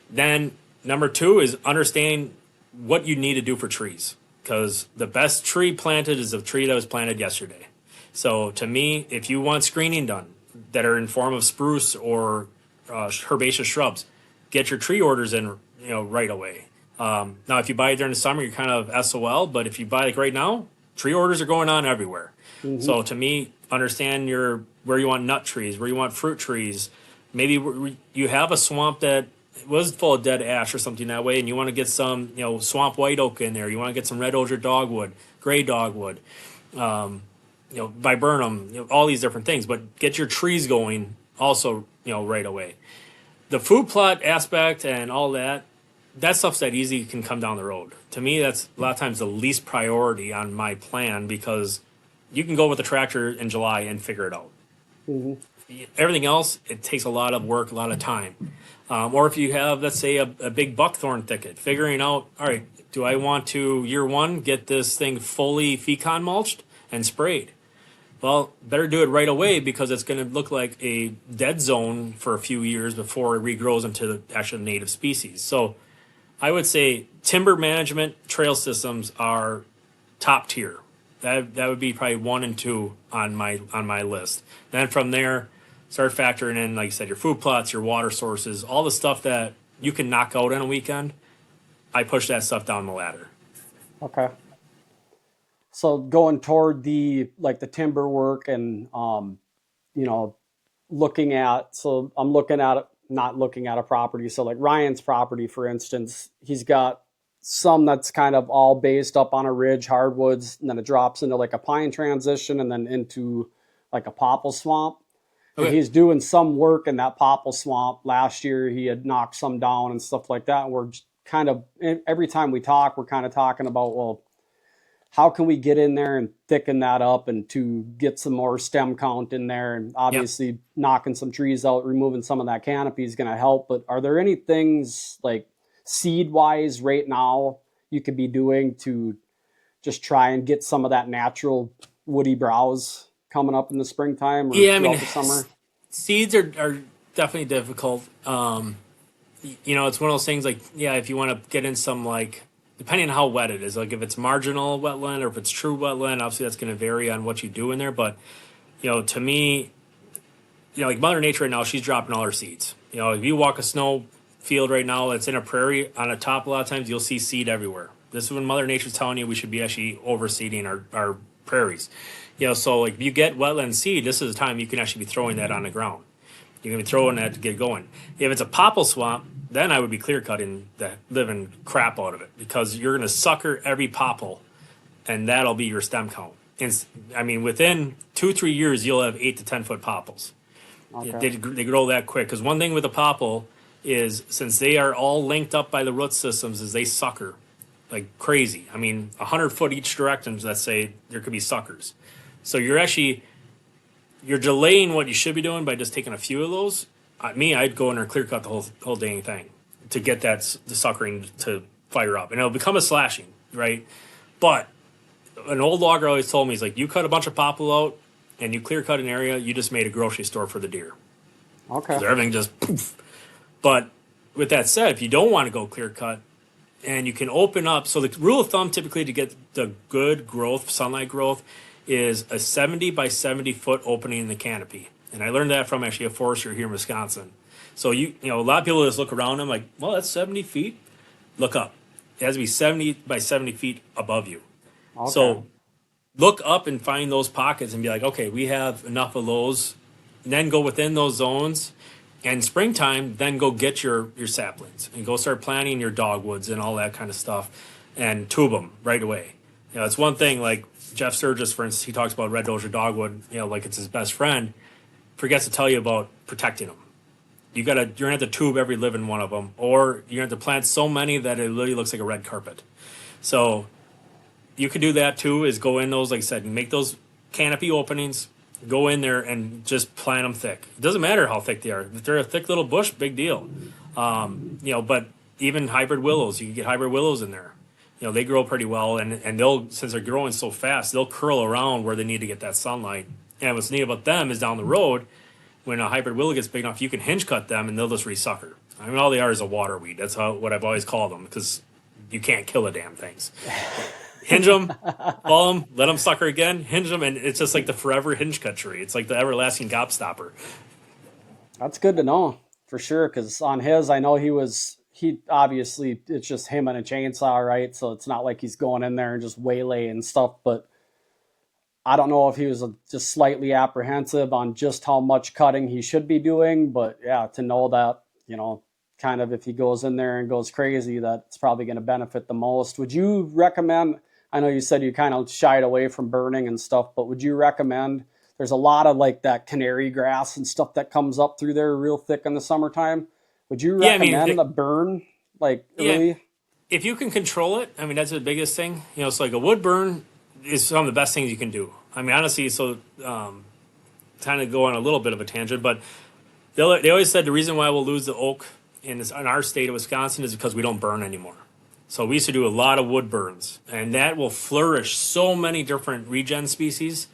Then number two is understand what you need to do for trees, because the best tree planted is a tree that was planted yesterday. So to me, if you want screening done that are in form of spruce or herbaceous shrubs, get your tree orders in right away. Now, if you buy it during the summer, you're kind of SOL. But if you buy right now, tree orders are going on everywhere. Mm-hmm. So to me, understand where you want nut trees, where you want fruit trees. Maybe you have a swamp that was full of dead ash or something that way, and you want to get some swamp white oak in there. You want to get some red osier dogwood, gray dogwood, viburnum, all these different things. But get your trees going also right away. The food plot aspect and all that stuff's that easy, can come down the road. To me, that's a lot of times the least priority on my plan, because you can go with the tractor in July and figure it out. Mm-hmm. Everything else, it takes a lot of work, a lot of time. Or if you have, let's say, a big buckthorn thicket, figuring out, all right, do I want to, year one, get this thing fully fecon mulched and sprayed? Well, better do it right away because it's going to look like a dead zone for a few years before it regrows into the actual native species. So I would say timber management trail systems are top tier. That would be probably 1 and 2 on my list. Then from there, start factoring in, like you said, your food plots, your water sources, all the stuff that you can knock out in a weekend. I push that stuff down the ladder. Okay. So going toward the timber work and you know, I'm looking at not looking at a property. So like Ryan's property, for instance, he's got some that's kind of all based up on a ridge, hardwoods, and then it drops into like a pine transition and then into like a popple swamp. And Okay. he's doing some work in that popple swamp. Last year he had knocked some down and stuff like that. And we're kind of, every time we talk, we're kind of talking about, well, how can we get in there and thicken that up and to get some more stem count in there? And Yep. obviously knocking some trees out, removing some of that canopy is going to help. But are there any things like seed wise right now you could be doing to just try and get some of that natural woody browse coming up in the springtime or Yeah, I throughout mean, the summer? seeds are definitely difficult. It's one of those things like, yeah, if you want to get in some, like, depending on how wet it is, like if it's marginal wetland or if it's true wetland, obviously that's going to vary on what you do in there. But, to me, like Mother Nature right now, she's dropping all her seeds. If you walk a snow field right now that's in a prairie on a top, a lot of times you'll see seed everywhere. This is when Mother Nature's telling you we should be actually overseeding our prairies. So like if you get wetland seed, this is the time you can actually be throwing that on the ground. You're going to be throwing that to get going. If it's a popple swamp, then I would be clear cutting the living crap out of it because you're going to sucker every popple and that'll be your stem count. And within 2-3 years, you'll have 8 to 10 foot popples. Okay. They grow that quick because one thing with a popple is since they are all linked up by the root systems is they sucker like crazy. 100 foot each direction, let's say there could be suckers. So you're delaying what you should be doing by just taking a few of those. I'd go in there and clear cut the whole dang thing to get the suckering to fire up, and it'll become a slashing, right? But an old logger always told me, he's like, you cut a bunch of popple out and you clear cut an area, you just made a grocery store for the deer. Okay. So everything just poof. But with that said, if you don't want to go clear cut and you can open up, so the rule of thumb typically to get the good growth, sunlight growth, is a 70 by 70 foot opening in the canopy. And I learned that from actually a forester here in Wisconsin. So a lot of people just look around them like, well, that's 70 feet. Look up. It has to be 70 by 70 feet above you. Okay. So look up and find those pockets and be like, okay, we have enough of those. And then go within those zones. And springtime, then go get your saplings and go start planting your dogwoods and all that kind of stuff and tube them right away. It's one thing like Jeff Sturgis, for instance, he talks about red dozier dogwood, like it's his best friend, forgets to tell you about protecting them. You're gonna have to tube every living one of them, or you're gonna have to plant so many that it literally looks like a red carpet. So you could do that too, is go in those, like I said, and make those canopy openings, go in there and just plant them thick. It doesn't matter how thick they are. If they're a thick little bush, big deal. But even hybrid willows, you can get hybrid willows in there. They grow pretty well, and they'll, since they're growing so fast, they'll curl around where they need to get that sunlight. And what's neat about them is down the road, when a hybrid willow gets big enough, you can hinge cut them and they'll just resucker. All they are is a water weed. That's what I've always called them, because you can't kill the damn things. Hinge them, fall them, let them sucker again, hinge them, and it's just like the forever hinge cut tree. It's like the everlasting gobstopper. That's good to know for sure. Because on his, I know he obviously it's just him and a chainsaw, right? So it's not like he's going in there and just waylaying stuff. But I don't know if he was just slightly apprehensive on just how much cutting he should be doing. But yeah, to know that, kind of if he goes in there and goes crazy, that's probably going to benefit the most. Would you recommend? I know you said you kind of shied away from burning and stuff, but would you recommend? There's a lot of like that canary grass and stuff that comes up through there real thick in the summertime. Would you recommend the burn like early? Yeah, if you can control it, that's the biggest thing. So like a wood burn is some of the best things you can do. Honestly, so kind of go on a little bit of a tangent, but they always said the reason why we'll lose the oak in our state of Wisconsin is because we don't burn anymore. So we used to do a lot of wood burns, and that will flourish so many different regen species.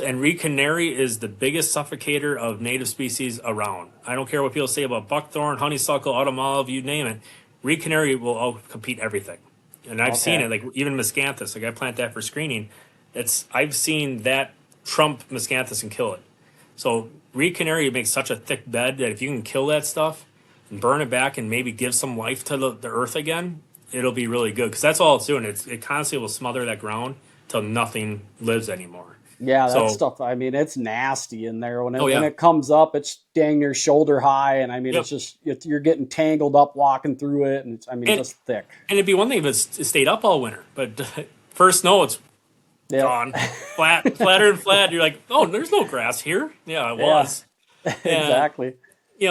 And reed canary is the biggest suffocator of native species around. I don't care what people say about buckthorn, honeysuckle, autumn olive, you name it. Reed canary will outcompete everything. And I've seen it, like even miscanthus. Like I plant that for screening. I've seen that trump miscanthus and kill it. So reed canary makes such a thick bed that if you can kill that stuff and burn it back and maybe give some life to the earth again, it'll be really good. Because that's all it's doing. It constantly will smother that ground till nothing lives anymore. Yeah, that stuff, I mean, it's nasty in there. When it comes up, it's dang near shoulder high. And I mean, it's just, you're getting tangled up walking through it. And it's, just thick. And it'd be one thing if it stayed up all winter. But first snow, it's gone. Flatter and flat. You're like, oh, there's no grass here. Yeah, it was. Exactly.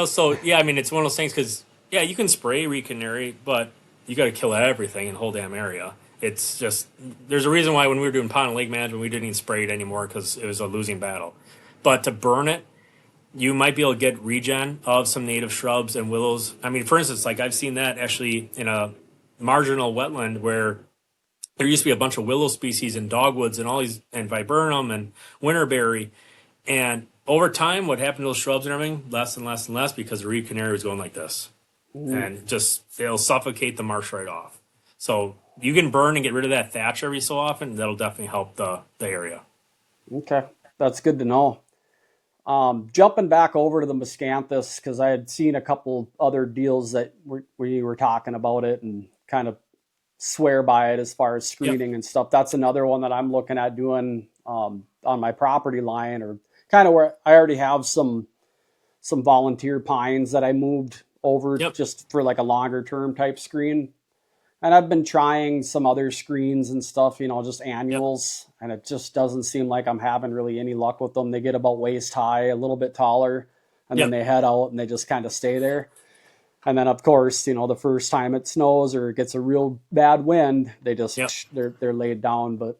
So, I mean, it's one of those things because, you can spray reed canary, but you got to kill everything in the whole damn area. It's just, there's a reason why when we were doing pond and lake management, we didn't even spray it anymore because it was a losing battle. But to burn it, you might be able to get regen of some native shrubs and willows. I mean, for instance, like I've seen that actually in a marginal wetland where there used to be a bunch of willow species and dogwoods and all these, and viburnum and winterberry. And over time, what happened to those shrubs and everything, less and less and less because the reed canary was going like this. And it'll suffocate the marsh right off. So you can burn and get rid of that thatch every so often. That'll definitely help the area. Okay, that's good to know. Jumping back over to the miscanthus, because I had seen a couple other deals that we were talking about it and kind of swear by it as far as screening and stuff. That's another one that I'm looking at doing on my property line, or kind of where I already have some volunteer pines that I moved over just for like a longer term type screen. And I've been trying some other screens and stuff, just annuals, and it just doesn't seem like I'm having really any luck with them. They get about waist high, a little bit taller, and then they head out and they just kind of stay there. And then, of course, the first time it snows or it gets a real bad wind, they just, they're laid down. But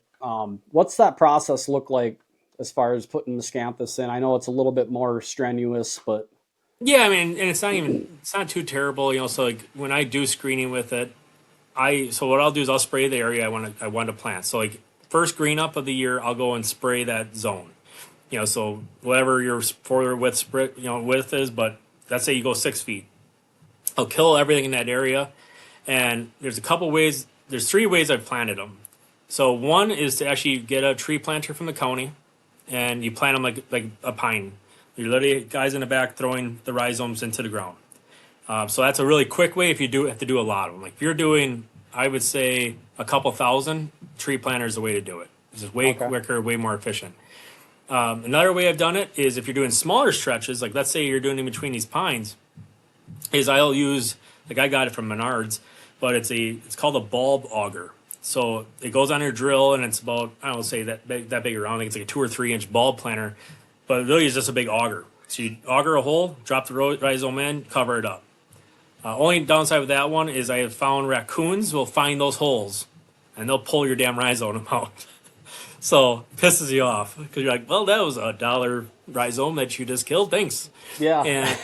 what's that process look like as far as putting miscanthus in? I know it's a little bit more strenuous, but. Yeah, I mean, and it's not too terrible, so like when I do screening with it, so what I'll do is I'll spray the area I want to plant. So like first green up of the year, I'll go and spray that zone. So whatever your further width is, but let's say you go 6 feet. I'll kill everything in that area. And there's a couple ways, there's 3 ways I've planted them. So one is to actually get a tree planter from the county and you plant them like a pine. You're literally guys in the back throwing the rhizomes into the ground. So that's a really quick way if you have to do a lot of them. Like if you're doing, I would say a couple thousand, tree planter is the way to do it. It's just way quicker, way more efficient. Another way I've done it is if you're doing smaller stretches, like let's say you're doing in between these pines, is I'll use, like I got it from Menards, but it's called a bulb auger. So it goes on your drill and it's about, I don't know, say that big around. I think it's like a 2 or 3 inch bulb planter, but it really is just a big auger. So you auger a hole, drop the rhizome in, cover it up. Only downside with that one is I have found raccoons will find those holes and they'll pull your damn rhizome out. So it pisses you off because you're like, well, that was $1 rhizome that you just killed. Thanks. Yeah. And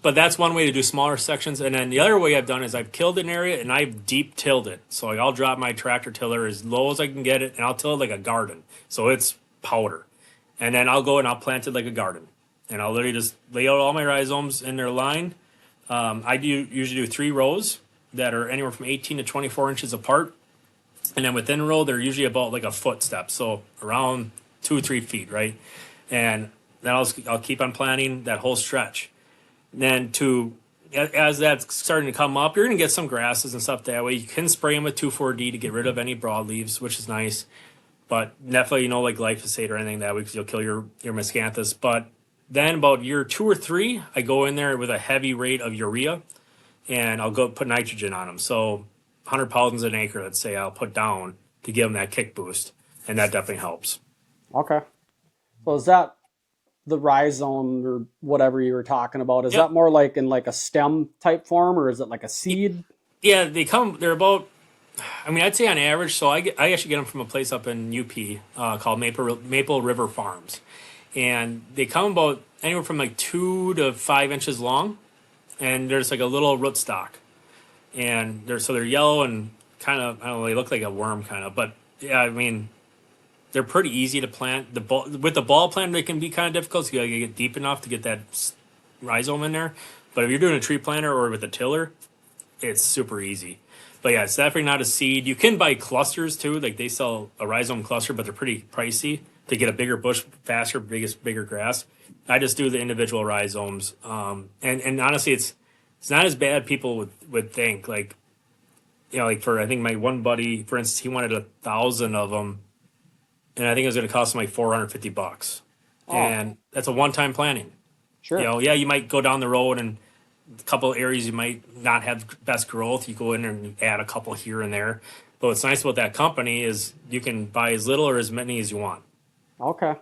but that's one way to do smaller sections. And then the other way I've done is I've killed an area and I've deep tilled it. So I'll drop my tractor tiller as low as I can get it and I'll till it like a garden. So it's powder. And then I'll go and I'll plant it like a garden. And I'll literally just lay out all my rhizomes in their line. I usually do 3 rows that are anywhere from 18 to 24 inches apart. And then within a row, they're usually about like a foot step. So around 2 or 3 feet, right? And then I'll keep on planting that whole stretch. And then as that's starting to come up, you're going to get some grasses and stuff that way. You can spray them with 2,4-D to get rid of any broadleaves, which is nice. But definitely, like glyphosate or anything that way because you'll kill your miscanthus. But then about year 2 or 3, I go in there with a heavy rate of urea, and I'll go put nitrogen on them. So 100 pounds an acre, let's say, I'll put down to give them that kick boost, and that definitely helps. Okay. So is that the rhizome or whatever you were talking about? Is that more like in like a stem type form, or is it like a seed? Yeah, they're about, I'd say on average, so I actually get them from a place up in UP called Maple River Farms. and they come about anywhere from like 2 to 5 inches long, and there's like a little rootstock, and they're yellow and kind of, I don't know, they look like a worm kind of, but yeah, I mean, they're pretty easy to plant. With the ball plant, they can be kind of difficult. So you gotta get deep enough to get that rhizome in there. But if you're doing a tree planter or with a tiller, it's super easy. But yeah, it's definitely not a seed. You can buy clusters too. Like they sell a rhizome cluster, but they're pretty pricey to get a bigger bush faster, bigger grass. I just do the individual rhizomes. And honestly, it's not as bad people would think. Like, you know, like for, I think my one buddy, for instance, he wanted 1,000 of them, and I think it was going to cost him like $450. Oh. And that's a one-time planting. Sure. You know, yeah, you might go down the road and a couple of areas you might not have best growth. You go in and you add a couple here and there. But what's nice about that company is you can buy as little or as many as you want. Okay.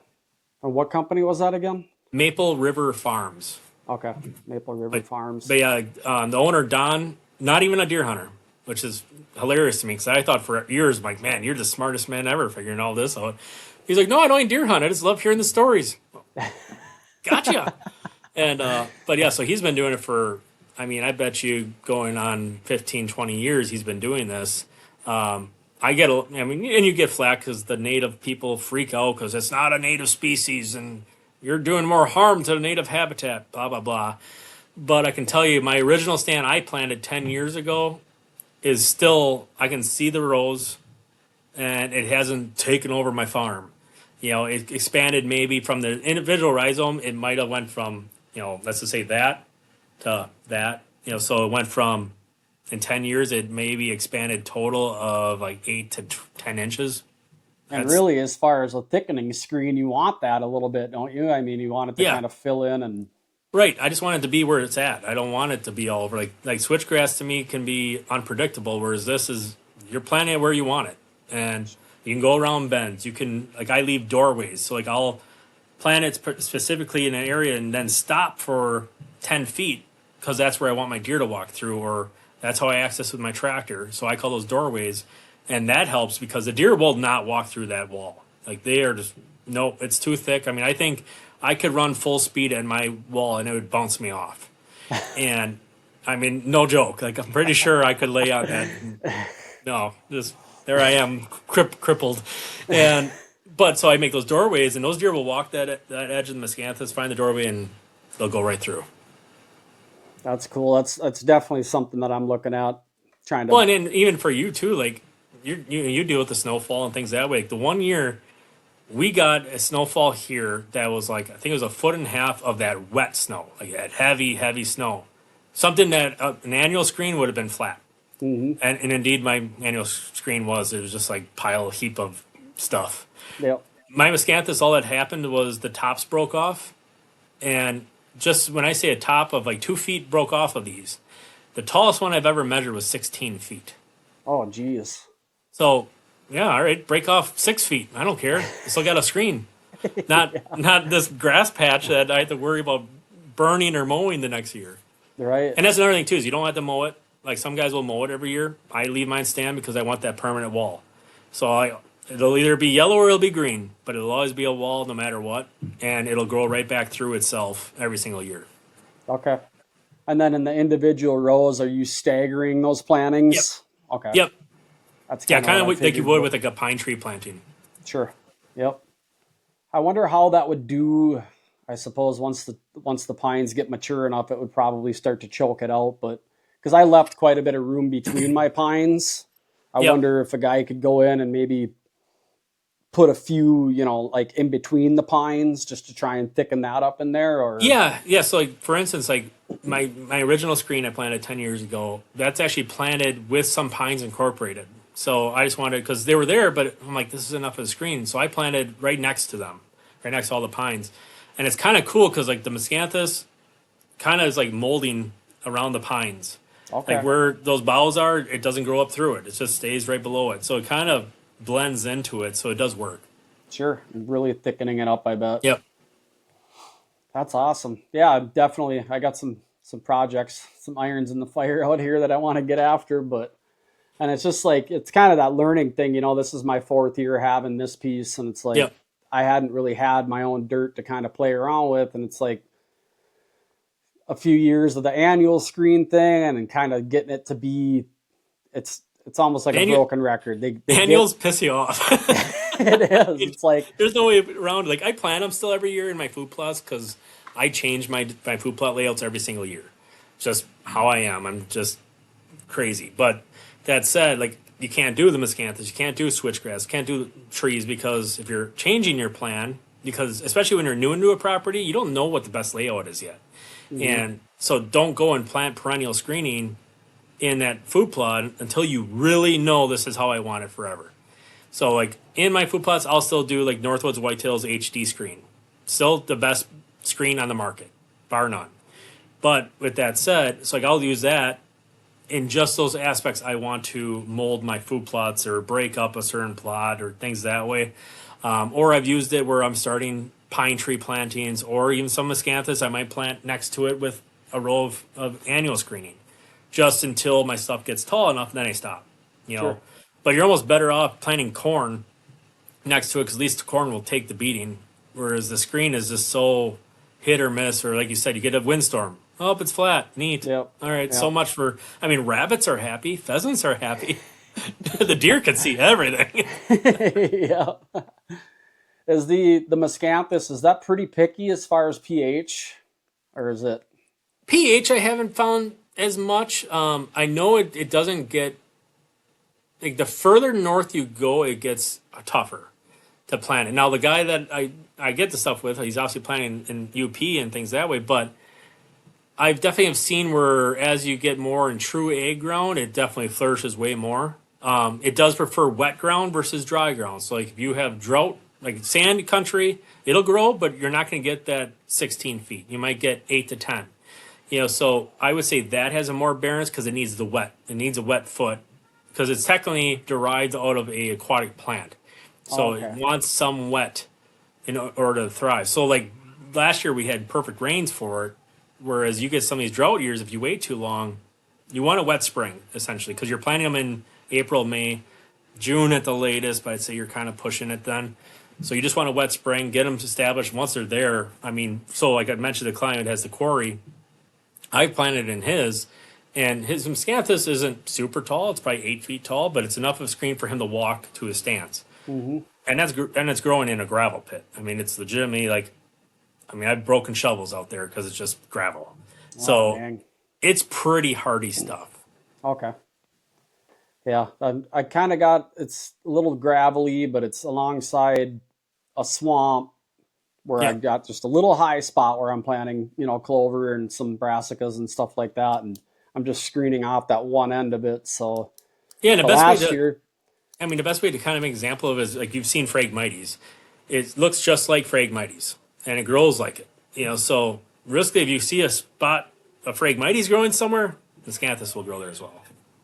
And what company was that again? Maple River Farms. Okay. Maple River Farms. But yeah, the owner, Don, not even a deer hunter, which is hilarious to me because I thought for years, like, man, you're the smartest man ever figuring all this out. He's like, no, I don't even deer hunt. I just love hearing the stories. Gotcha. And, but yeah, so he's been doing it for, I mean, I bet you going on 15, 20 years he's been doing this. And you get flack because the native people freak out because it's not a native species and you're doing more harm to the native habitat, blah, blah, blah. But I can tell you, my original stand I planted 10 years ago is still, I can see the rows and it hasn't taken over my farm. You know, it expanded maybe from the individual rhizome. It might have went from, you know, let's just say that to that. You know, so it went from, in 10 years, it maybe expanded total of like 8 to 10 inches. And really, as far as a thickening screen, you want that a little bit, don't you? I mean, you want it to kind of fill in and... Right. I just want it to be where it's at. I don't want it to be all over. Like switchgrass to me can be unpredictable, whereas this is, you're planting it where you want it. And you can go around bends. You can, like, I leave doorways. So, like, I'll plant it specifically in an area and then stop for 10 feet because that's where I want my deer to walk through, or that's how I access with my tractor. So I call those doorways. And that helps because the deer will not walk through that wall. Like, they are just, nope, it's too thick. I mean, I think I could run full speed at my wall and it would bounce me off. And, I mean, no joke. Like, I'm pretty sure I could lay on that. No, just... There I am, crippled. But so I make those doorways, and those deer will walk that edge of the miscanthus, find the doorway, and they'll go right through. That's cool. That's definitely something that I'm looking at, trying to... Well, and even for you, too, like, you deal with the snowfall and things that way. Like, the one year, we got a snowfall here that was like, I think it was 1.5 feet of that wet snow, like that heavy, heavy snow. Something that an annual screen would have been flat. Mm-hmm. And indeed, my annual screen it was just like heap of stuff. Yep. My miscanthus, all that happened was the tops broke off. And just when I say a top of like 2 feet broke off of these, the tallest one I've ever measured was 16 feet. Oh, geez. So, yeah, all right, break off 6 feet. I don't care. I still got a screen. Not this grass patch that I have to worry about burning or mowing the next year. Right. And that's another thing, too, is you don't have to mow it. Like, some guys will mow it every year. I leave mine stand because I want that permanent wall. So it'll either be yellow or it'll be green, but it'll always be a wall no matter what, and it'll grow right back through itself every single year. Okay. And then in the individual rows, are you staggering those plantings? Yep. Okay. Yep. That's kind of like you would with like a pine tree planting. Sure. Yep. I wonder how that would do. I suppose once the pines get mature enough, it would probably start to choke it out, but because I left quite a bit of room between my pines. I wonder if a guy could go in and maybe put a few, like in between the pines just to try and thicken that up in there, or... Yeah. So like, for instance, like my original screen I planted 10 years ago, that's actually planted with some pines incorporated. So I just wanted, because they were there, but I'm like, this is enough of the screen. So I planted right next to them, right next to all the pines. And it's kind of cool because like the miscanthus kind of is like molding around the pines. Okay. Like where those boughs are, it doesn't grow up through it. It just stays right below it. So it kind of blends into it. So it does work. Sure. Really thickening it up, I bet. Yep. That's awesome. Yeah, definitely. I got some projects, some irons in the fire out here that I want to get after, and it's just like, it's kind of that learning thing, this is my 4th year having this piece, and it's like, I hadn't really had my own dirt to kind of play around with. And it's like a few years of the annual screen thing and kind of getting it to be, it's almost like a broken record. They annuals piss you off. It is. It's like there's no way around it. Like I plant them still every year in my food plots because I change my food plot layouts every single year. It's just how I am. I'm just crazy. But that said, like you can't do the miscanthus, you can't do switchgrass, you can't do trees because if you're changing your plan, because especially when you're new into a property, you don't know what the best layout is yet. And so don't go and plant perennial screening in that food plot until you really know this is how I want it forever. So like in my food plots, I'll still do like Northwoods Whitetail's HD screen. Still the best screen on the market, bar none. But with that said, so like I'll use that in just those aspects I want to mold my food plots or break up a certain plot or things that way. Or I've used it where I'm starting pine tree plantings or even some miscanthus I might plant next to it with a row of annual screening just until my stuff gets tall enough and then I stop, you know. Sure. But you're almost better off planting corn next to it because at least the corn will take the beating, whereas the screen is just so hit or miss, or like you said, you get a windstorm. Oh, it's flat. Neat. Yep. All right, so much for, I mean, rabbits are happy. Pheasants are happy. The deer can see everything. Yeah. Is the miscanthus, is that pretty picky as far as pH? Or is it? pH I haven't found as much. I know it doesn't get, like the further north you go, it gets tougher to plant it. Now, the guy that I get the stuff with, he's obviously planting in UP and things that way, but I've definitely have seen where as you get more in true egg ground, it definitely flourishes way more. It does prefer wet ground versus dry ground. So like if you have drought, like sand country, it'll grow, but you're not going to get that 16 feet. You might get 8 to 10. You know, so I would say that has a more barrenness because it needs the wet. It needs a wet foot because it's technically derived out of a aquatic plant. So It wants some wet in order to thrive. So like last year we had perfect rains for it, whereas you get some of these drought years, if you wait too long, you want a wet spring essentially because you're planting them in April, May, June at the latest, but I'd say you're kind of pushing it then. So you just want a wet spring, get them established. Once they're there, I mean, so like I mentioned, the client has the quarry. I planted in his, and his miscanthus isn't super tall. It's probably 8 feet tall, but it's enough of a screen for him to walk to his stance. Mm-hmm. And it's growing in a gravel pit. I mean, it's legitimately like, I mean, I've broken shovels out there because it's just gravel. So it's pretty hardy stuff. Okay. Yeah, I kind of got, it's a little gravelly, but it's alongside a swamp where I've got just a little high spot where I'm planting, you know, clover and some brassicas and stuff like that. And I'm just screening off that one end of it. So yeah, and the best way to kind of make an example of it is like you've seen Phragmites. It looks just like Phragmites and it grows like it, you know, so realistically, if you see a spot of Phragmites growing somewhere, the miscanthus will grow there as well.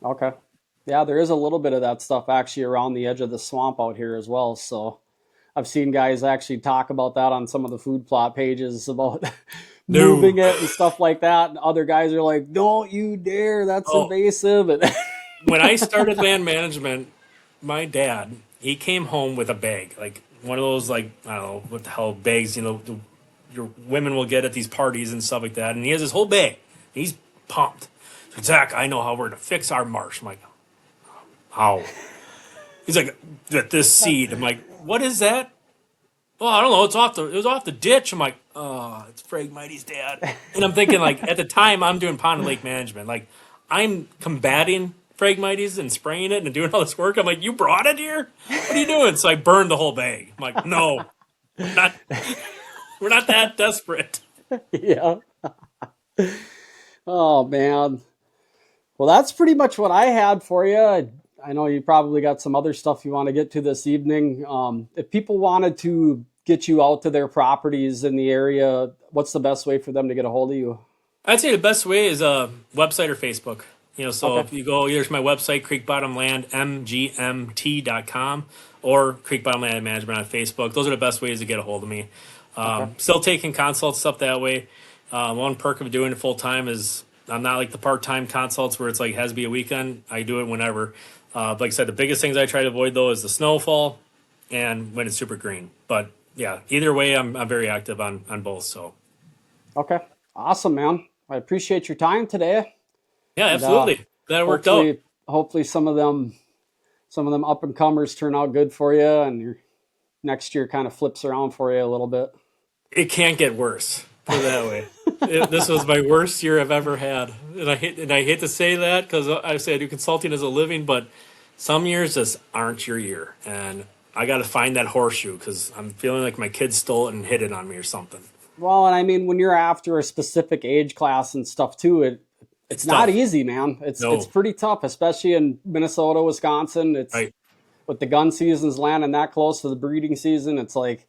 Okay. Yeah, there is a little bit of that stuff actually around the edge of the swamp out here as well. So I've seen guys actually talk about that on some of the food plot pages about moving it and stuff like that. And other guys are like, don't you dare, that's invasive. When I started land management, my dad, he came home with a bag, like one of those, like, I don't know what the hell bags, you know, your women will get at these parties and stuff like that. And he has this whole bag. He's pumped. So, Zach, I know how we're to fix our marsh. I'm like, how? He's like, this seed. I'm like, what is that? Oh, I don't know. It was off the ditch. I'm like, oh, it's Phragmites, Dad. And I'm thinking, like, at the time, I'm doing pond and lake management. Like, I'm combating Phragmites and spraying it and doing all this work. I'm like, you brought it here? What are you doing? So I burned the whole bag. I'm like, no, we're not that desperate. Yeah. Oh, man. Well, that's pretty much what I had for you. I know you probably got some other stuff you want to get to this evening. If people wanted to get you out to their properties in the area, what's the best way for them to get a hold of you? I'd say the best way is a website or Facebook. You know, so if you go either to my website, creekbottomlandmgmt.com, or Creek Bottom Land Management on Facebook. Those are the best ways to get a hold of me. Still taking consults, stuff that way. One perk of doing it full time is I'm not like the part-time consults where it's like has to be a weekend. I do it whenever. Like I said, the biggest things I try to avoid though is the snowfall and when it's super green. But yeah, either way, I'm very active on both. So Okay. Awesome, man. I appreciate your time today. yeah, And absolutely. That worked out. hopefully some of them up and comers turn out good for you, and your next year kind of flips around for you a little bit. It can't get worse. Put it that way. This was my worst year I've ever had, and I hate to say that because I say I do consulting as a living, but some years just aren't your year, and I got to find that horseshoe because I'm feeling like my kid stole it and hid it on me or something. Well, and I mean, when you're after a specific age class and stuff too, it's not tough. easy, man. It's No. it's pretty tough, especially in Minnesota, Wisconsin. It's Right. with the gun seasons landing that close to the breeding season. It's like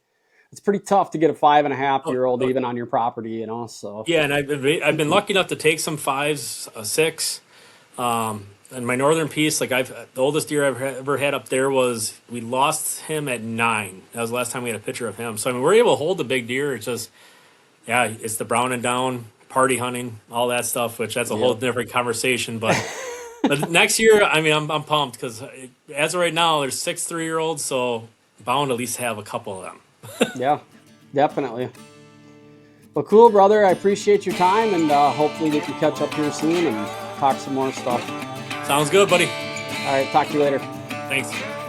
it's pretty tough to get a 5.5-year-old even on your property, you know. So Yeah, and I've been lucky enough to take some fives, a six, and my northern piece. Like the oldest deer I've ever had up there was we lost him at 9. That was the last time we had a picture of him. So I mean, we're able to hold the big deer. It's just yeah, it's the brown and down, party hunting, all that stuff. Which that's a whole different conversation. But but next year, I mean, I'm pumped because as of right now, there's 6 3-year-olds, so bound to at least have a couple of them. yeah, definitely. Well, cool, brother. I appreciate your time, and hopefully we can catch up here soon and talk some more stuff. Sounds good, buddy. All right, talk to you later. Thanks.